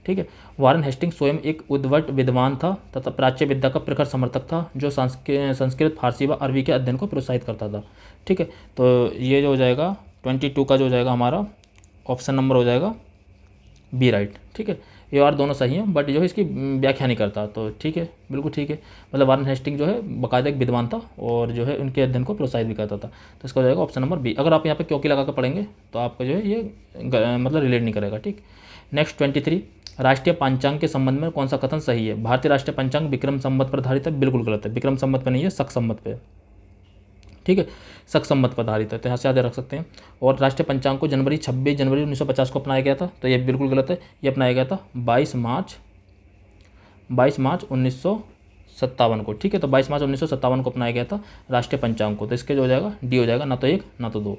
ठीक है। वारेन हेस्टिंग स्वयं एक उद्भट विद्वान था तथा प्राच्य विद्या का प्रखर समर्थक था, जो संस्कृत, फारसी व अरबी के अध्ययन को प्रोत्साहित करता था, ठीक है। तो ये जो हो जाएगा 22 का जो हो जाएगा हमारा ऑप्शन नंबर हो जाएगा बी, राइट, ठीक है। ये और दोनों सही हैं, बट जो है इसकी व्याख्या नहीं करता, तो ठीक है, बिल्कुल ठीक है। मतलब वारेन हेस्टिंग जो है बाकायदा एक विद्वान था, और जो है उनके अध्ययन को प्रोत्साहित भी करता था। तो इसका हो जाएगा ऑप्शन नंबर बी। अगर आप यहाँ पे क्योंकि लगा कर पढ़ेंगे तो आपको जो है ये मतलब रिलेट नहीं करेगा, ठीक। नेक्स्ट 23, राष्ट्रीय पंचांग के संबंध में कौन सा कथन सही है? भारतीय राष्ट्रीय पंचांग विक्रम संवत पर आधारित है, बिल्कुल गलत है। विक्रम संवत पर नहीं है, शक संवत पे, ठीक है, शक संवत पर आधारित है, तो यहाँ से याद रख सकते हैं। और राष्ट्रीय पंचांग को 26 जनवरी 1950 को अपनाया गया था, तो ये बिल्कुल गलत है। ये अपनाया गया था 22 मार्च 1957 को, ठीक है। तो 22 मार्च 1957 को अपनाया गया था राष्ट्रीय पंचांग को। तो इसके जो हो जाएगा डी हो जाएगा, ना तो 1 ना तो 2।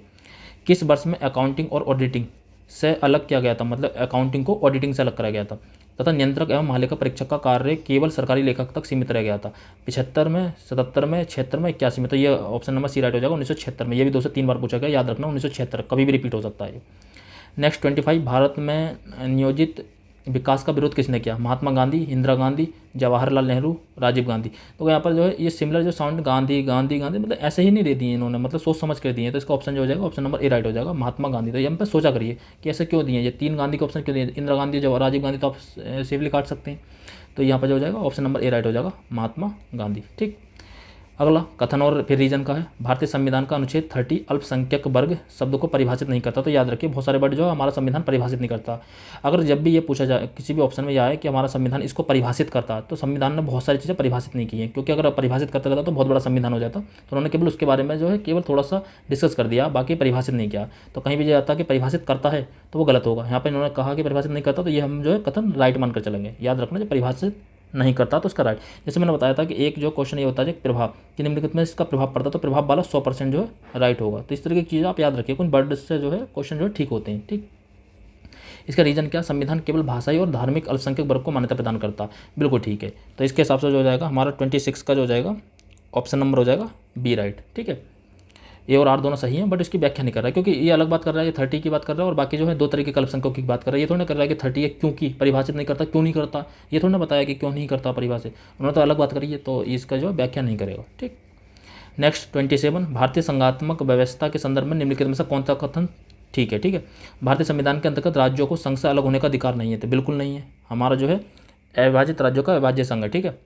किस वर्ष में अकाउंटिंग और ऑडिटिंग से अलग किया गया था? मतलब अकाउंटिंग को ऑडिटिंग से अलग कराया गया था, तथा नियंत्रक एवं महालेखा परीक्षक का कार्य केवल सरकारी लेखक तक सीमित रह गया था। 75 में, 77 में, 76 में, 81 में। तो ये ऑप्शन नंबर सी राइट हो जाएगा 1976 में। ये भी 2 से 3 बार पूछा गया, याद रखना 1976, कभी भी रिपीट हो सकता है। नेक्स्ट 25, भारत में नियोजित विकास का विरोध किसने किया? महात्मा गांधी, इंदिरा गांधी, जवाहरलाल नेहरू, राजीव गांधी। तो यहाँ पर जो है ये सिमिलर जो साउंड गांधी गांधी गांधी मतलब ऐसे ही नहीं दे दिए इन्होंने, मतलब सोच समझ कर दिए हैं। तो इसका ऑप्शन जो हो जाएगा ऑप्शन नंबर ए राइट हो जाएगा, महात्मा गांधी। तो यहाँ पर सोचा करिए कि ऐसे क्यों दिए, ये 3 गांधी के ऑप्शन क्यों दिए? इंदिरा गांधी, राजीव गांधी तो आप सेफली काट सकते हैं। तो यहाँ पर जो हो जाएगा ऑप्शन नंबर ए राइट हो जाएगा, महात्मा गांधी, ठीक। अगला कथन और फिर रीजन का है। भारतीय संविधान का अनुच्छेद 30 अल्पसंख्यक वर्ग शब्द को परिभाषित नहीं करता। तो याद रखिए बहुत सारे वर्ड जो है हमारा संविधान परिभाषित नहीं करता। अगर जब भी ये पूछा जाए किसी भी ऑप्शन में यह आए कि हमारा संविधान इसको परिभाषित करता है, तो संविधान ने बहुत सारी चीज़ें परिभाषित नहीं की हैं, क्योंकि अगर परिभाषित करता रहता तो बहुत बड़ा संविधान हो जाता। तो उन्होंने केवल उसके बारे में जो है केवल थोड़ा सा डिस्कस कर दिया, बाकी परिभाषित नहीं किया। तो कहीं भी जो आता कि परिभाषित करता है तो वो गलत होगा। यहाँ पर इन्होंने कहा कि परिभाषित नहीं करता, तो ये हम जो है कथन राइट मानकर चलेंगे। याद रखना, जब परिभाषित नहीं करता तो उसका राइट। जैसे मैंने बताया था कि एक जो क्वेश्चन ये होता है प्रभाव कि निम्नलिखित में इसका प्रभाव पड़ता, तो प्रभाव वाला 100% जो है राइट होगा। तो इस तरह की चीज़ें आप याद रखिए, कुछ वर्ड से जो है क्वेश्चन जो है ठीक होते हैं, ठीक। इसका रीजन क्या? संविधान केवल भाषाई और धार्मिक अल्पसंख्यक वर्ग को मान्यता प्रदान करता, बिल्कुल ठीक है। तो इसके हिसाब से जो हो जाएगा हमारा 26 का जो हो जाएगा ऑप्शन नंबर हो जाएगा बी, राइट, ठीक है। ए और आर दोनों सही हैं, बट इसकी व्याख्या नहीं कर रहा है, क्योंकि ये अलग बात कर रहा है, ये 30 की बात कर रहा है, और बाकी जो है 2 तरीके के अल्पसंख्यकों की बात कर रहा है। ये थोड़ा ना कर रहा है कि 30 है क्योंकि परिभाषित नहीं करता, क्यों नहीं करता, ये थोड़ा ना बताया कि क्यों नहीं करता परिभाषित। उन्होंने तो अलग बात करी है, तो इसका जो है व्याख्या नहीं करेगा, ठीक। नेक्स्ट 27, भारतीय संघात्मक व्यवस्था के संदर्भ में निम्नलिखित में से कौन सा कथन ठीक है? ठीक है, भारतीय संविधान के अंतर्गत राज्यों को संघ से अलग होने का अधिकार नहीं है, तो बिल्कुल नहीं है। हमारा जो है अविभाजित राज्यों का अविभाज्य संघ है, ठीक है,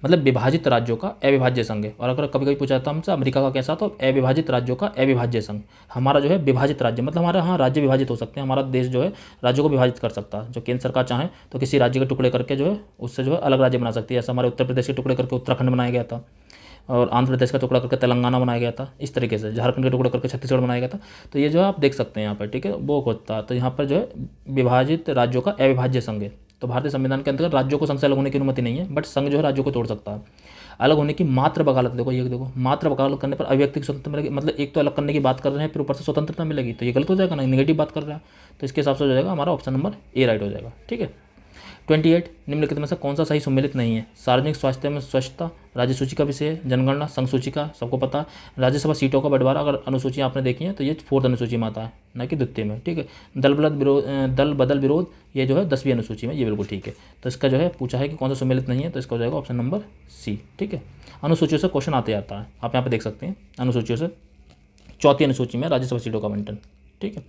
मतलब विभाजित राज्यों का अविभाज्य संघ है। और अगर कभी कभी पूछा जाता हमसे अमेरिका का कैसा, तो अविभाजित राज्यों का अविभाज्य संघ। हमारा जो है विभाजित राज्य, मतलब हमारे यहाँ राज्य विभाजित हो सकते हैं, हमारा देश जो है राज्यों को विभाजित कर सकता है। जो केंद्र सरकार चाहे तो किसी राज्य के टुकड़े करके जो है उससे जो है अलग राज्य बना सकती है। ऐसा हमारे उत्तर प्रदेश के टुकड़े करके उत्तराखंड बनाया गया था। और आंध्र प्रदेश का टुकड़ा करके तेलंगाना बनाया गया था, इस तरीके से झारखंड का टुकड़ा करके छत्तीसगढ़ बनाया गया था। तो ये जो है आप देख सकते हैं यहाँ पर, ठीक है, वो होता है। तो यहाँ पर जो है विभाजित राज्यों का अविभाज्य संघ है। तो भारतीय संविधान के अंतर्गत राज्यों को संघ से अलग होने की अनुमति नहीं है, बट संघ जो है राज्यों को तोड़ सकता है। अलग होने की मात्र वकालत, देखो ये देखो, मात्र वकालत करने पर अभिव्यक्ति की स्वतंत्रता मिलेगी। मतलब एक तो अलग करने की बात कर रहे हैं, फिर ऊपर से स्वतंत्रता मिलेगी, तो ये गलत हो जाएगा ना, नेगेटिव बात कर रहा है। तो इसके हिसाब से हो जाएगा हमारा ऑप्शन नंबर ए राइट हो जाएगा, ठीक है। 28 निम्नलिखित में से कौन सा सही सम्मिलित नहीं है? सार्वजनिक स्वास्थ्य में स्वच्छता राज्य सूची का विषय है, जनगणना संघ सूची का, सबको पता है। राज्यसभा सीटों का बंटवारा, अगर अनुसूची आपने देखी है तो ये 4th अनुसूची में आता है, न कि 2nd में, ठीक है। दल बदल विरोध, ये जो है 10वीं अनुसूची में, ये बिल्कुल ठीक है। तो इसका जो है पूछा है कि कौन सा सम्मिलित नहीं है, तो इसका हो जाएगा ऑप्शन नंबर सी, ठीक है। अनुसूचियों से क्वेश्चन आते आता है, आप यहाँ पे देख सकते हैं अनुसूचियों से। 4th अनुसूची में राज्यसभा सीटों का बंटन, ठीक है।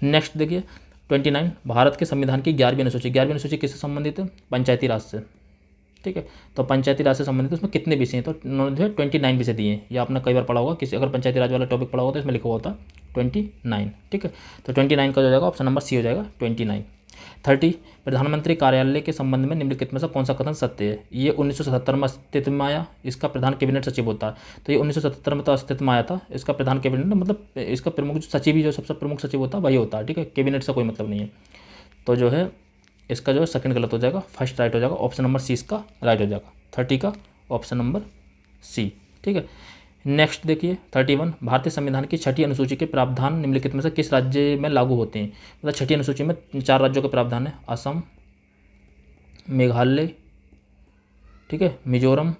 नेक्स्ट देखिए 29 भारत के संविधान की 11वीं अनुसूची। 11वीं अनुसूची किससे संबंधित है? पंचायती राज से, ठीक है। तो पंचायती राज से संबंधित उसमें कितने विषय हैं? तो उन्होंने जो है 29 विषय दिए हैं। ये आपने कई बार पढ़ा होगा, किसी अगर पंचायती राज वाला टॉपिक पढ़ा होगा तो इसमें लिखा हुआ होता 29, ठीक है। तो 29 का जो जाएगा ऑप्शन नंबर सी हो जाएगा 29। 30 प्रधानमंत्री कार्यालय के संबंध में निम्नलिखित में से कौन सा कथन सत्य है? ये 1977 में अस्तित्व में आया, इसका प्रधान कैबिनेट सचिव होता है। तो ये 1977 में तो अस्तित्व में आया था, इसका प्रधान कैबिनेट मतलब इसका प्रमुख सचिव ही जो सबसे प्रमुख सचिव होता है वही होता है, ठीक है। कैबिनेट से कोई मतलब नहीं है। तो जो है इसका जो है सेकंड गलत हो जाएगा, फर्स्ट राइट हो जाएगा, ऑप्शन नंबर सी इसका राइट हो जाएगा। 30 का ऑप्शन नंबर सी, ठीक है। नेक्स्ट देखिए 31 भारतीय संविधान की 6ठी अनुसूची के प्रावधान निम्नलिखित में से किस राज्य में लागू होते हैं? मतलब 6ठी अनुसूची में 4 राज्यों के प्रावधान है, असम, मेघालय, ठीक है, मिजोरम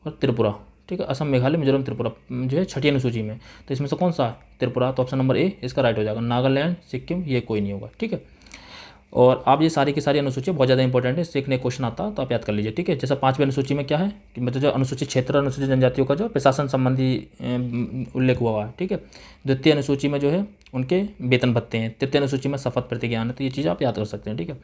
और त्रिपुरा, ठीक है। असम, मेघालय, मिजोरम, त्रिपुरा जो है 6ठी अनुसूची में। तो इसमें से कौन सा है? त्रिपुरा, तो ऑप्शन नंबर ए इसका राइट हो जाएगा। नागालैंड, सिक्किम ये कोई नहीं होगा, ठीक है। और आप ये सारी की सारी अनुसूची बहुत ज़्यादा इंपॉर्टेंट है, सीखने क्वेश्चन आता तो आप याद कर लीजिए, ठीक है। जैसा 5वीं अनुसूची में क्या है कि मतलब जो अनुसूचित क्षेत्र, अनुसूचित जनजातियों का जो प्रशासन संबंधी उल्लेख हुआ है, ठीक है। 2य अनुसूची में जो है उनके वेतन भत्ते हैं। 3य अनुसूची में शपथ प्रतिज्ञान है। तो ये चीज़ आप याद कर सकते हैं, ठीक है।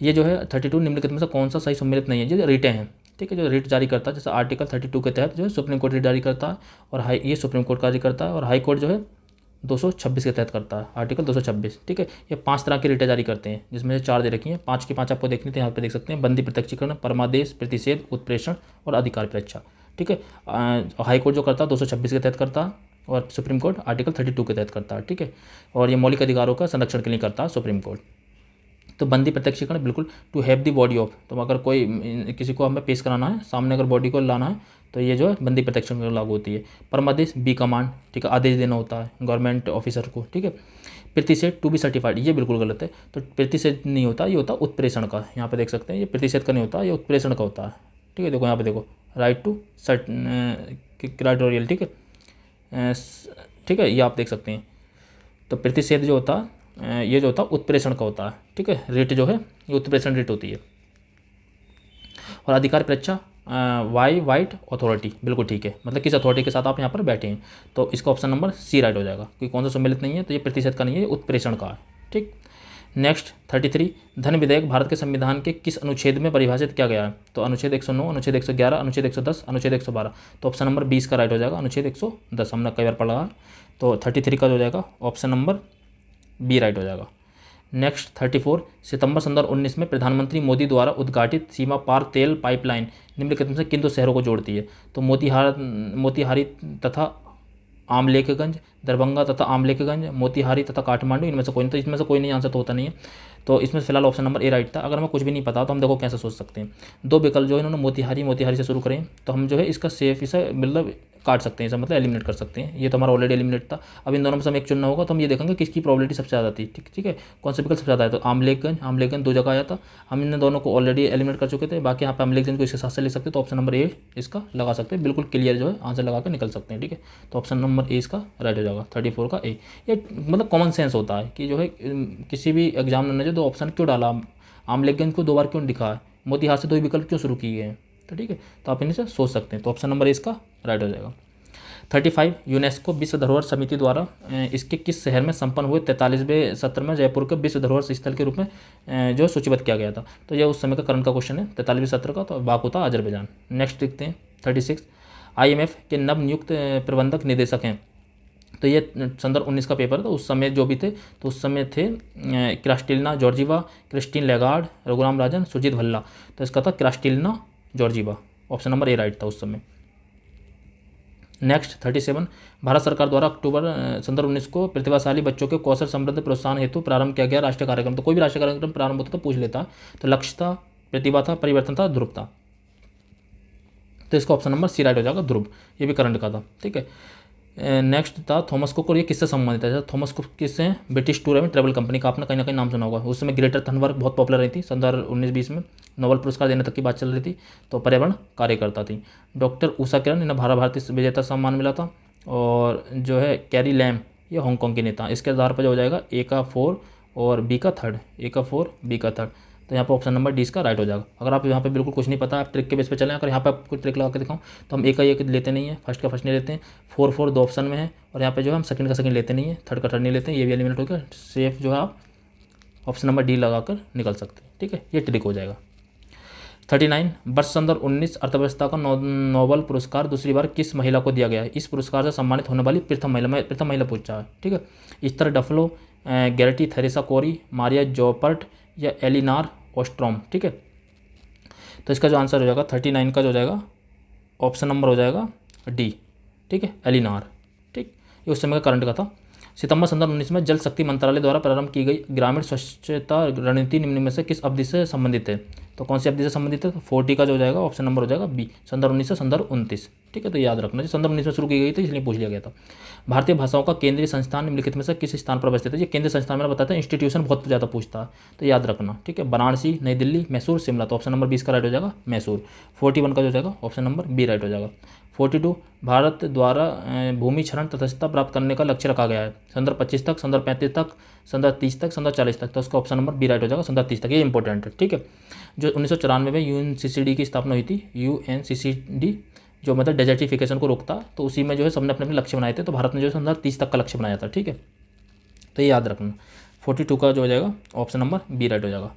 ये जो है 32 निम्नलिखित में से कौन सा सही सम्मिलित नहीं है? जो रिटें हैं, ठीक है, जो रिट जारी करता है, जैसे आर्टिकल 32 के तहत जो है सुप्रीम कोर्ट रिट जारी करता है, और ये सुप्रीम कोर्ट जारी करता है, और हाई कोर्ट जो है 226 के तहत करता है, आर्टिकल 226, ठीक है। ये 5 तरह की रिटें जारी करते हैं, जिसमें से 4 दे रखी हैं, 5 की 5 आपको देखनी थी, यहाँ पे देख सकते हैं। बंदी प्रत्यक्षीकरण, परमादेश, प्रतिषेध, उत्प्रेषण और अधिकार परीक्षा, ठीक है। हाई कोर्ट जो करता है 226 के तहत करता है, और सुप्रीम कोर्ट आर्टिकल 32 के तहत करता है, ठीक है। और ये मौलिक अधिकारों का संरक्षण के लिए करता है सुप्रीम कोर्ट। तो बंदी प्रत्यक्षीकरण बिल्कुल to have the body of, तो अगर कोई किसी को हमें पेश कराना है सामने, अगर बॉडी को लाना है तो ये जो है बंदी प्रत्यक्षीकरण लागू होती है। परमादेश बी कमांड, ठीक है, आदेश देना होता है गवर्नमेंट ऑफिसर को, ठीक है। प्रतिषेध टू बी सर्टिफाइड, ये बिल्कुल गलत है। तो प्रतिषेध नहीं होता, ये होता उत्प्रेषण का। यहाँ पे देख सकते हैं ये प्रतिषेध का नहीं होता, ये उत्प्रेषण का होता है, ठीक है। देखो यहाँ पे देखो राइट टू क्राइटोरियल, ठीक है, ठीक है, ये आप देख सकते हैं। तो प्रतिषेध जो होता है ये जो होता है उत्प्रेषण का होता है, ठीक है। रेट जो है ये उत्प्रेषण रेट होती है। और अधिकार परीक्षा वाइट अथॉरिटी, बिल्कुल ठीक है, मतलब किस अथॉरिटी के साथ आप यहाँ पर बैठे हैं। तो इसका ऑप्शन नंबर सी राइट हो जाएगा, क्योंकि कौन सा सम्मिलित नहीं है, तो ये प्रतिशत का नहीं है, ये उत्प्रेषण का है, ठीक। नेक्स्ट 33 धन विधेयक भारत के संविधान के किस अनुच्छेद में परिभाषित किया गया है? तो अनुच्छेद 109, अनुच्छेद 111, अनुच्छेद 110, अनुच्छेद 112। तो ऑप्शन नंबर 20 का राइट हो जाएगा, अनुच्छेद 110, हमने कई बार पढ़ा है। तो 33 का जो जाएगा ऑप्शन नंबर बी राइट हो जाएगा। नेक्स्ट 34 सितंबर 2019 में प्रधानमंत्री मोदी द्वारा उद्घाटित सीमा पार तेल पाइपलाइन निम्नलिखित में से किन 2 शहरों को जोड़ती है? तो मोतिहारी तथा आमलेखगंज, दरभंगा तथा आमलेखगंज, मोतिहारी तथा काठमांडू, इनमें से कोई नहीं। तो इसमें से कोई नहीं आंसर तो होता नहीं है, तो इसमें फिलहाल ऑप्शन नंबर ए राइट था। अगर हमें कुछ भी नहीं पता तो हम देखो कैसे सोच सकते हैं। 2 विकल्प जो है इन्होंने मोतिहारी से शुरू करें, तो हम जो है इसका सेफ इसे मतलब काट सकते हैं, इसे मतलब एलिमिनेट कर सकते हैं। ये तो हमारा ऑलरेडी एलिमिनेट था। अब इन दोनों में से हमें एक चुनना होगा, तो हम ये देखेंगे किसकी प्रोबेबिलिटी सबसे ज़्यादा थी, ठीक है, कौन सा विकल्प सबसे ज़्यादा है। तो आमलेखगंज 2 जगह आया था, हम इन दोनों को ऑलरेडी एलिमिनेट कर चुके थे। बाकी यहाँ पे आमलेखगंज को इसके साथ से ले सकते हैं, तो ऑप्शन नंबर ए इसका लगा सकते हैं, बिल्कुल क्लियर जो है आंसर लगा कर निकल सकते हैं, ठीक है। तो ऑप्शन नंबर ए इसका राइट हो जाएगा, 34 का ए। ये मतलब कॉमन सेंस होता है कि जो है किसी भी एग्जाम ने जो 2 ऑप्शन क्यों डाला, आमलेखगंज को 2 बार क्यों लिखा है, मोतिहारी से 2 विकल्प क्यों शुरू किए हैं, तो ठीक है। तो आप इनसे सोच सकते हैं, तो ऑप्शन नंबर ए इसका राइट हो जाएगा। 35 यूनेस्को विश्व धरोहर समिति द्वारा इसके किस शहर में संपन्न हुए 43वें सत्र में जयपुर के विश्व धरोहर स्थल के रूप में जो सूचीबद्ध किया गया था? तो यह उस समय का करंट का क्वेश्चन है, 43वें सत्र का। तो बाकू था अजरबैजान। नेक्स्ट देखते हैं 36 IMF के नव नियुक्त प्रबंधक निदेशक हैं। तो ये 2019 का पेपर था, उस समय जो भी थे, तो उस समय थे Kristalina Georgieva, Christine Lagarde, Raghuram Rajan, Sujit Bhalla. तो इसका था Kristalina Georgieva, option number A right था उस समय। नेक्स्ट 37, भारत सरकार द्वारा अक्टूबर 19 को प्रतिभाशाली बच्चों के कौशल समृद्ध प्रोत्साहन हेतु प्रारंभ किया गया राष्ट्रीय कार्यक्रम। तो कोई भी राष्ट्रीय कार्यक्रम प्रारंभ होता तो पूछ लेता। तो लक्ष्य था, प्रतिभा था, परिवर्तन था, ध्रुव था। तो इसका ऑप्शन नंबर सी राइट हो जाएगा, ध्रुव। ये भी करंट का था, ठीक है। नेक्स्ट था थॉमस कुक, और ये किससे संबंधित है? थॉमस कुक किससे? British tour and travel company का आपने कहीं ना कहीं नाम सुना होगा। उस समय ग्रेटर थनबर्ग बहुत पॉपुलर रही थी। सन 1920 में नोबेल पुरस्कार देने तक की बात चल रही थी। तो पर्यावरण कार्यकर्ता थी। डॉक्टर उषा किरण, इन्हें भारतीय विजेता सम्मान मिला था। और जो है कैरी लैम, ये हांगकांग के नेता। इसके आधार पर जो हो जाएगा ए का 4 और बी का 3, ए का 4 बी का 3। तो यहाँ पर ऑप्शन नंबर डी इसका राइट हो जाएगा। अगर आप यहाँ पे बिल्कुल कुछ नहीं पता, आप ट्रिक के बेस पे चलें, अगर यहाँ पे आपको ट्रिक लगा के दिखाऊँ तो हम ए का एक लेते नहीं है, फर्स्ट का फर्स्ट नहीं लेते हैं, 4 दो ऑप्शन में है, और यहाँ पे जो है हम सेकंड का सेकंड लेते नहीं है, थर्ड का थर्ड नहीं लेते हैं। ये भी एलिमिनेट हो गया। सेफ जो है आप ऑप्शन नंबर डी लगा कर निकल सकते हैं, ठीक है। ये ट्रिक हो जाएगा। 39, वर्ष 2019 अर्थव्यवस्था का नोबेल पुरस्कार दूसरी बार किस महिला को दिया गया है? इस पुरस्कार से सम्मानित होने वाली प्रथम महिला पूछा है, ठीक है। इस्तर डफलो, गैरटी थेरेसा कोरी, मारिया जोपर्ट या एलिनार ओस्ट्रोम, ठीक है। तो इसका जो आंसर हो जाएगा 39 का जो हो जाएगा ऑप्शन नंबर हो जाएगा डी, ठीक है, एलिनार, ठीक। ये उस समय का करंट का था। सितंबर 2019 में जल शक्ति मंत्रालय द्वारा प्रारंभ की गई ग्रामीण स्वच्छता रणनीति निम्न में से किस अवधि से संबंधित है? तो कौन सी अवधि से संबंधित है? तो 40 का जो हो जाएगा ऑप्शन नंबर हो जाएगा बी, 2019 से 2029, ठीक है। तो याद रखना, 2019 में शुरू की गई थी इसलिए पूछ लिया गया था। भारतीय भाषाओं का केंद्रीय संस्थान निम्नलिखित में से किस स्थान पर अवस्थित है? ये केंद्रीय संस्थान मैंने बताया था, इंस्टीट्यूशन बहुत ज़्यादा पूछता है, तो याद रखना, ठीक है। वाराणसी, नई दिल्ली, मैसूर, शिमला। तो ऑप्शन नंबर 20 का राइट हो जाएगा मैसूर। 41 का जो हो जाएगा ऑप्शन नंबर बी राइट हो जाएगा। 42, भारत द्वारा भूमि क्षरण तटस्थता प्राप्त करने का लक्ष्य रखा गया है। 2025 तक, 2035 तक, 2030 तक, 2040 तक। तो उसका ऑप्शन नंबर बी राइट हो जाएगा, 2030 तक। ये इंपॉर्टेंट है, ठीक है। जो 1994 में यूएनसीसीडी की स्थापना हुई थी, यूएनसीसीडी जो मतलब डेजर्टिफिकेशन को रोकता, तो उसी में जो है सबने अपने अपने लक्ष्य बनाए थे। तो भारत ने जो है 2030 तक का लक्ष्य बनाया था, ठीक है। तो ये याद रखना। 42 का जो हो जाएगा ऑप्शन नंबर बी राइट हो जाएगा।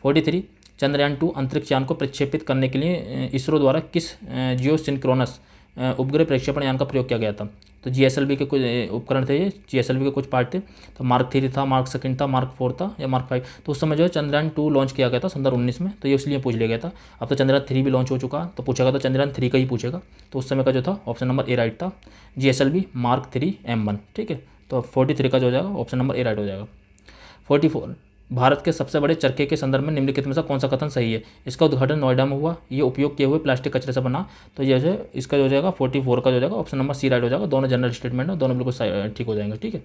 43, चंद्रयान 2 अंतरिक्ष यान को प्रक्षेपित करने के लिए इसरो द्वारा किस जियोसिंक्रोनस उपग्रह प्रक्षेपण यान का प्रयोग किया गया था? तो जीएसएलवी के कुछ उपकरण थे, ये जीएसएलवी के कुछ पार्ट थे। तो मार्क 3 था, मार्क 2 था, मार्क 4 था या मार्क 5। तो उस समय जो है चंद्रयान 2 लॉन्च किया गया था 2019 में, तो ये इसलिए पूछ लिया गया था। अब तो चंद्रयान 3 भी लॉन्च हो चुका, तो पूछेगा तो चंद्रयान 3 का ही पूछेगा। तो उस समय का जो था ऑप्शन नंबर ए राइट था, जीएसएलवी मार्क 3 M1, ठीक है। तो 43 का जो हो जाएगा ऑप्शन नंबर ए राइट हो जाएगा। 44, भारत के सबसे बड़े चरखे के संदर्भ में निम्नलिखित में से कौन सा कथन सही है? इसका उद्घाटन नोएडा में हुआ, ये उपयोग किए हुए प्लास्टिक कचरे से बना। तो ये जो है इसका जो हो जाएगा 44 का जो हो जाएगा ऑप्शन नंबर सी राइट हो जाएगा। दोनों जनरल स्टेटमेंट है, दोनों बिल्कुल ठीक हो जाएंगे, ठीक है।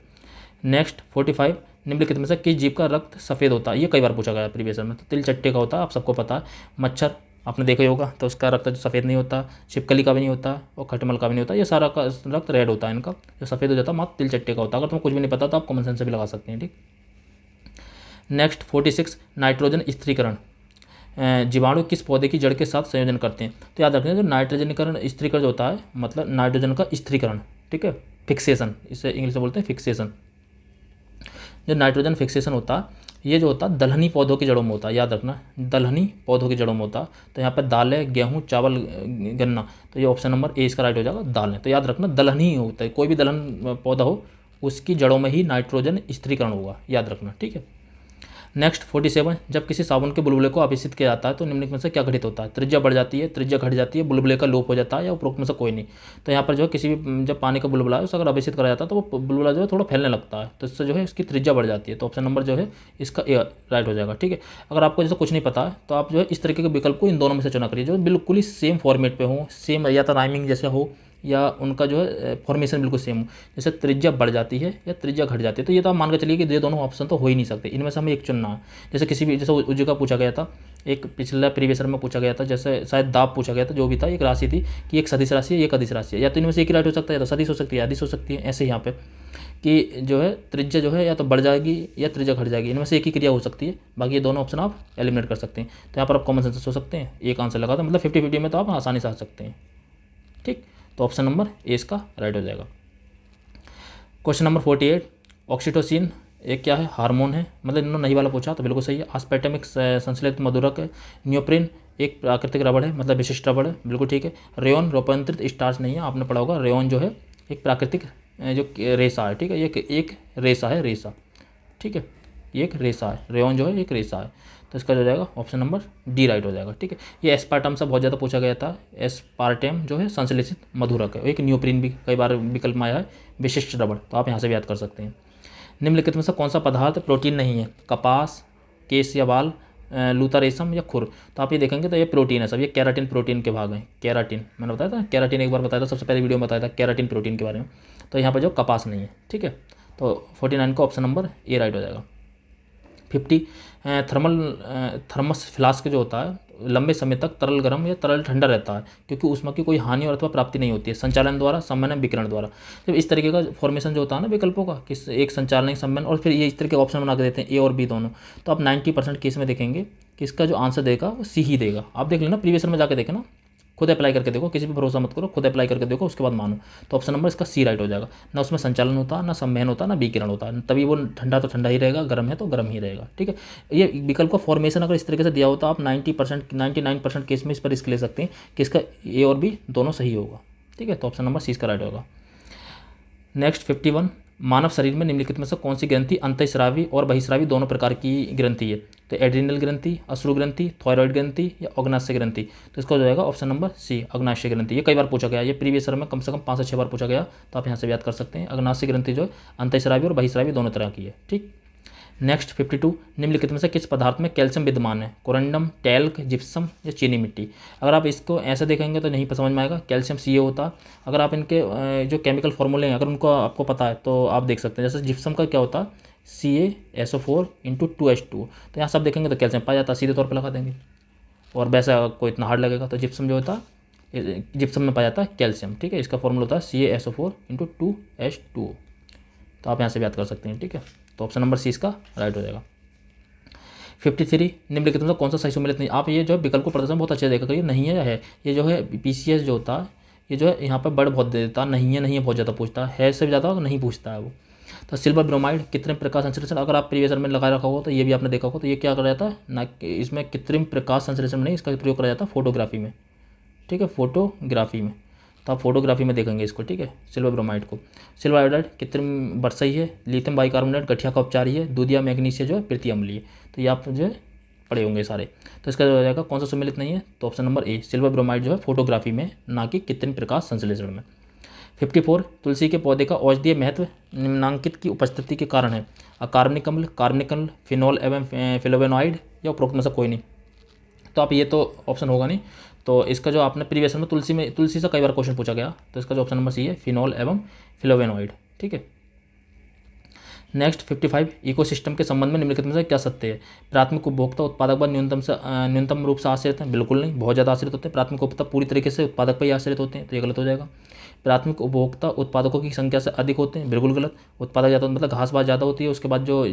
नेक्स्ट 45, निम्नलिखित में से किस जीव का रक्त सफ़ेद होता है? ये कई बार पूछा गया प्रीवियस में। तो तिल चट्टे का होता है, आप सबको पता है। मच्छर आपने देखा ही होगा, तो उसका रक्त जो सफ़ेद नहीं होता, छिपकली का भी नहीं होता और खटमल का भी नहीं होता। ये सारा का रक्त रेड होता है, इनका जो सफ़ेद हो जाता है मात्र तिल चट्टे का होता है। अगर तुम्हें कुछ भी नहीं पता तो आप कॉमन सेंस से भी लगा सकते हैं, ठीक। नेक्स्ट 46, नाइट्रोजन स्थिरीकरण जीवाणु किस पौधे की जड़ के साथ संयोजन करते हैं? तो याद रखना, जो नाइट्रोजनीकरण स्थिरीकरण होता है मतलब नाइट्रोजन का स्थिरीकरण, ठीक है, फिक्सेशन, इसे इंग्लिश में बोलते हैं फिक्सेशन। जो नाइट्रोजन फिक्सेशन होता है ये जो होता है दलहनी पौधों की जड़ों में होता है, याद रखना, दलहनी पौधों की जड़ों में होता है। तो यहाँ पर दालें, गेहूँ, चावल, गन्ना। तो ये ऑप्शन नंबर ए इसका राइट हो जाएगा, दालें। तो याद रखना दलहनी ही होता है, कोई भी दलहन पौधा हो उसकी जड़ों में ही नाइट्रोजन स्थिरीकरण होगा, याद रखना, ठीक है। नेक्स्ट 47, जब किसी साबुन के बुलबुले को आवेशित किया जाता है तो निम्नलिखित में से क्या घटित होता है? त्रिज्या बढ़ जाती है, त्रिज्या घट जाती है, बुलबुले का लोप हो जाता है या उपरोक्त में से कोई नहीं। तो यहाँ पर जो है किसी भी जब पानी का बुलबुला है उसे अगर आवेशित करा जाता है तो वो बुलबुला जो है थोड़ा फैलने लगता है, तो इससे जो है इसकी त्रिज्या बढ़ जाती है। तो ऑप्शन नंबर जो है इसका ए राइट हो जाएगा, ठीक है। अगर आपको जैसे कुछ नहीं पता है तो आप जो है इस तरीके के विकल्प को इन दोनों में से चुना करिए जो बिल्कुल ही सेम फॉर्मेट पे हो, सेम या तो राइमिंग जैसे हो या उनका जो है फॉर्मेशन बिल्कुल सेम हो। जैसे त्रिज्या बढ़ जाती है या त्रिज्या घट जाती है, तो ये तो आप मान के चलिए कि ये दोनों ऑप्शन तो हो ही नहीं सकते, इनमें से हमें एक चुनना है। जैसे किसी भी जैसे उज्जू का पूछा गया था, एक पिछला प्रीवियस में पूछा गया था, जैसे शायद दाब पूछा गया था, जो भी था एक राशि थी कि एक सदिश राशि है, एक अदिश राशि है, या तो इनमें से एक ही राइट हो सकता है, या तो सदिश हो सकती है, अदिश हो सकती है। ऐसे यहाँ पे कि जो है त्रिज्या जो है या तो बढ़ जाएगी या त्रिज्या घट जाएगी, इनमें से एक ही क्रिया हो सकती है। बाकी ये दोनों ऑप्शन आप एलिमिनेट कर सकते हैं। तो यहाँ पर आप कॉमन सेंस हो सकते हैं, एक आंसर लगा था मतलब 50-50 में तो आप आसानी से आ सकते हैं, ठीक। तो ऑप्शन नंबर ए इसका राइट हो जाएगा। क्वेश्चन नंबर 48, ऑक्सीटोसिन एक क्या है? हार्मोन है, मतलब इन्होंने नहीं वाला पूछा तो बिल्कुल सही है। आस्पर्टेमिक संश्लेषित मधुरक है। न्यूप्रिन एक प्राकृतिक रबड़ है, मतलब विशिष्ट रबड़ है, बिल्कुल ठीक है। रेयन रूपांतरित स्टार्च नहीं है, आपने पढ़ा होगा। रेयन जो है एक प्राकृतिक जो रेशा है, ठीक है, ये एक रेशा है, रेशा, ठीक है, ये एक रेशा है। रेयन जो है एक रेशा है। तो इसका जो हो जाएगा ऑप्शन नंबर डी राइट हो जाएगा। ठीक है, ये एस्पार्टम से बहुत ज़्यादा पूछा गया था। एस्पार्टेम जो है संश्लेषित मधुरक है। एक न्यूप्रीन भी कई बार विकल्प में आया है, विशिष्ट रबड़, तो आप यहाँ से भी याद कर सकते हैं। निम्नलिखित में से कौन सा पदार्थ प्रोटीन नहीं है? कपास, केस या बाल, लूता रेशम या खुर। तो आप ये देखेंगे तो ये प्रोटीन है सब, ये केराटिन प्रोटीन के भाग हैं। केराटिन मैंने बताया था, केराटिन एक बार बताया था, सबसे पहले वीडियो में बताया था केराटिन प्रोटीन के बारे में। तो यहाँ पर जो कपास नहीं है। ठीक है, तो 49 का ऑप्शन नंबर ए राइट हो जाएगा। 50 थर्मस फ्लास्क जो होता है लंबे समय तक तरल गर्म या तरल ठंडा रहता है क्योंकि उसमें की कोई हानि और अथवा प्राप्ति नहीं होती है, संचालन द्वारा, सम्मेलन, विकिरण द्वारा। जब इस तरीके का फॉर्मेशन जो होता है ना विकल्पों का, किस एक संचालन, सम्मेलन, और फिर ये इस तरह के ऑप्शन बना के देते हैं ए और बी दोनों, तो आप 90% केस में देखेंगे कि इसका जो आंसर देगा वो सी ही देगा। आप देख लेना, प्रीवियस में जाकर देखें ना, खुद अप्लाई करके देखो, किसी भी भरोसा मत करो, खुद अप्लाई करके देखो, उसके बाद मानो। तो ऑप्शन नंबर इसका सी राइट हो जाएगा। ना उसमें संचालन होता, ना सम्मेलन होता, ना विकिरण होता, तभी वो ठंडा तो ठंडा ही रहेगा, गर्म है तो गर्म ही रहेगा। ठीक है, ये विकल्प का फॉर्मेशन अगर इस तरीके से दिया होता, आप 90% 99% केस में इस पर रिस्क ले सकते हैं कि इसका ए और बी दोनों सही होगा। ठीक है, तो ऑप्शन नंबर सी इसका राइट होगा। नेक्स्ट 51, मानव शरीर में निम्नलिखित में से कौन सी ग्रंथि अंतःस्रावी और बहिस्रावी दोनों प्रकार की ग्रंथि है? तो एड्रिनल ग्रंथि, अश्रु ग्रंथि, थायराइड ग्रंथि या अग्नाशय ग्रंथि। तो इसका हो जाएगा ऑप्शन नंबर सी, अग्नाशय ग्रंथि। ये कई बार पूछा गया, ये प्रीवियस ईयर में कम से कम 5 से 6 बार पूछा गया, तो आप यहाँ से याद कर सकते हैं। अग्नाशय ग्रंथि जो अंतःस्रावी और बहिस्रावी दोनों तरह की है। ठीक, नेक्स्ट 52, निम्नलिखित में से किस पदार्थ में कैल्शियम विद्यमान है? कोरंडम, टैल्क, जिप्सम या चीनी मिट्टी। अगर आप इसको ऐसे देखेंगे तो नहीं समझ में आएगा, कैल्शियम सी होता। अगर आप इनके जो केमिकल फॉर्मूले हैं अगर उनको आपको पता है तो आप देख सकते हैं। जैसे जिप्सम का क्या होता है, CaSO4 × 2H2। तो यहाँ सब देखेंगे तो कैल्शियम पाया जाता है, सीधे तौर पर लगा देंगे, और वैसा कोई इतना हार्ड लगेगा। तो जिप्सम जो होता है, जिप्सम में पाया जाता है कैल्शियम। ठीक है, इसका फॉर्मूला होता है CaSO4 × 2H2। तो आप यहाँ से भी याद कर सकते हैं। ठीक है, तो ऑप्शन नंबर सी इसका राइट हो जाएगा। 53, निम्नलिखित में कौन सा सही सुमेलित नहीं? आप ये जो है विकल्प को प्रदर्शन बहुत अच्छे से देखा करिए, नहीं है या है। ये जो है PCS जो होता है, ये जो है यहाँ पर बड़ बहुत दे देता है, नहीं है बहुत ज़्यादा पूछता है से भी ज़्यादा नहीं पूछता है वो। तो सिल्वर ब्रोमाइड कृत्रिम प्रकाश संश्लेषण, अगर आप प्रीवियस में लगा रखा हो तो ये भी आपने देखा हो, तो ये क्या करा जाता है ना, इसमें कृत्रिम प्रकाश संश्लेषण नहीं, इसका प्रयोग करा जाता है फोटोग्राफी में। ठीक है, फोटोग्राफी में, तो आप फोटोग्राफी में देखेंगे इसको। ठीक है, सिल्वर ब्रोमाइड को। सिल्वर आयोडाइड कृत्रिम वर्षई है, लिथियम बाइकार्बोनेट गठिया का उपचार है, दूधिया मैग्नीशिया जो है प्रीति अम्लीय। तो ये आप जो है पढ़े होंगे सारे। तो इसका जो हो जाएगा कौन सा सम्मिलित नहीं है? तो ऑप्शन नंबर ए, सिल्वर ब्रोमाइड जो है फोटोग्राफी में, ना कि कृत्रिम प्रकाश संश्लेषण में। 54, तुलसी के पौधे का औषधीय महत्व निम्नांकित की उपस्थिति के कारण है? अकार्बनिक अम्ल, कार्बनिक अम्ल, फिनॉल एवं फ्लेवोनॉइड या उपरोक्त में से कोई नहीं। तो आप ये तो ऑप्शन होगा नहीं, तो इसका जो आपने प्रीवियस में तुलसी से कई बार क्वेश्चन पूछा गया, तो इसका जो ऑप्शन नंबर सी है, फिनॉल एवं फ्लेवोनॉइड। ठीक है, नेक्स्ट 55, इकोसिस्टम के संबंध में निम्नलिखित में से क्या सत्य है? प्राथमिक उपभोक्ता उत्पादक पर न्यूनतम रूप से आश्रित हैं? बिल्कुल नहीं, बहुत ज़्यादा आश्रित होते हैं। प्राथमिक उपभोक्ता पूरी तरीके से उत्पादक पर ही आश्रित होते हैं, तो ये गलत हो जाएगा। प्राथमिक उपभोक्ता उत्पादकों की संख्या से अधिक होते हैं, बिल्कुल गलत। उत्पादक ज़्यादा मतलब घास बात ज़्यादा होती है, उसके बाद जो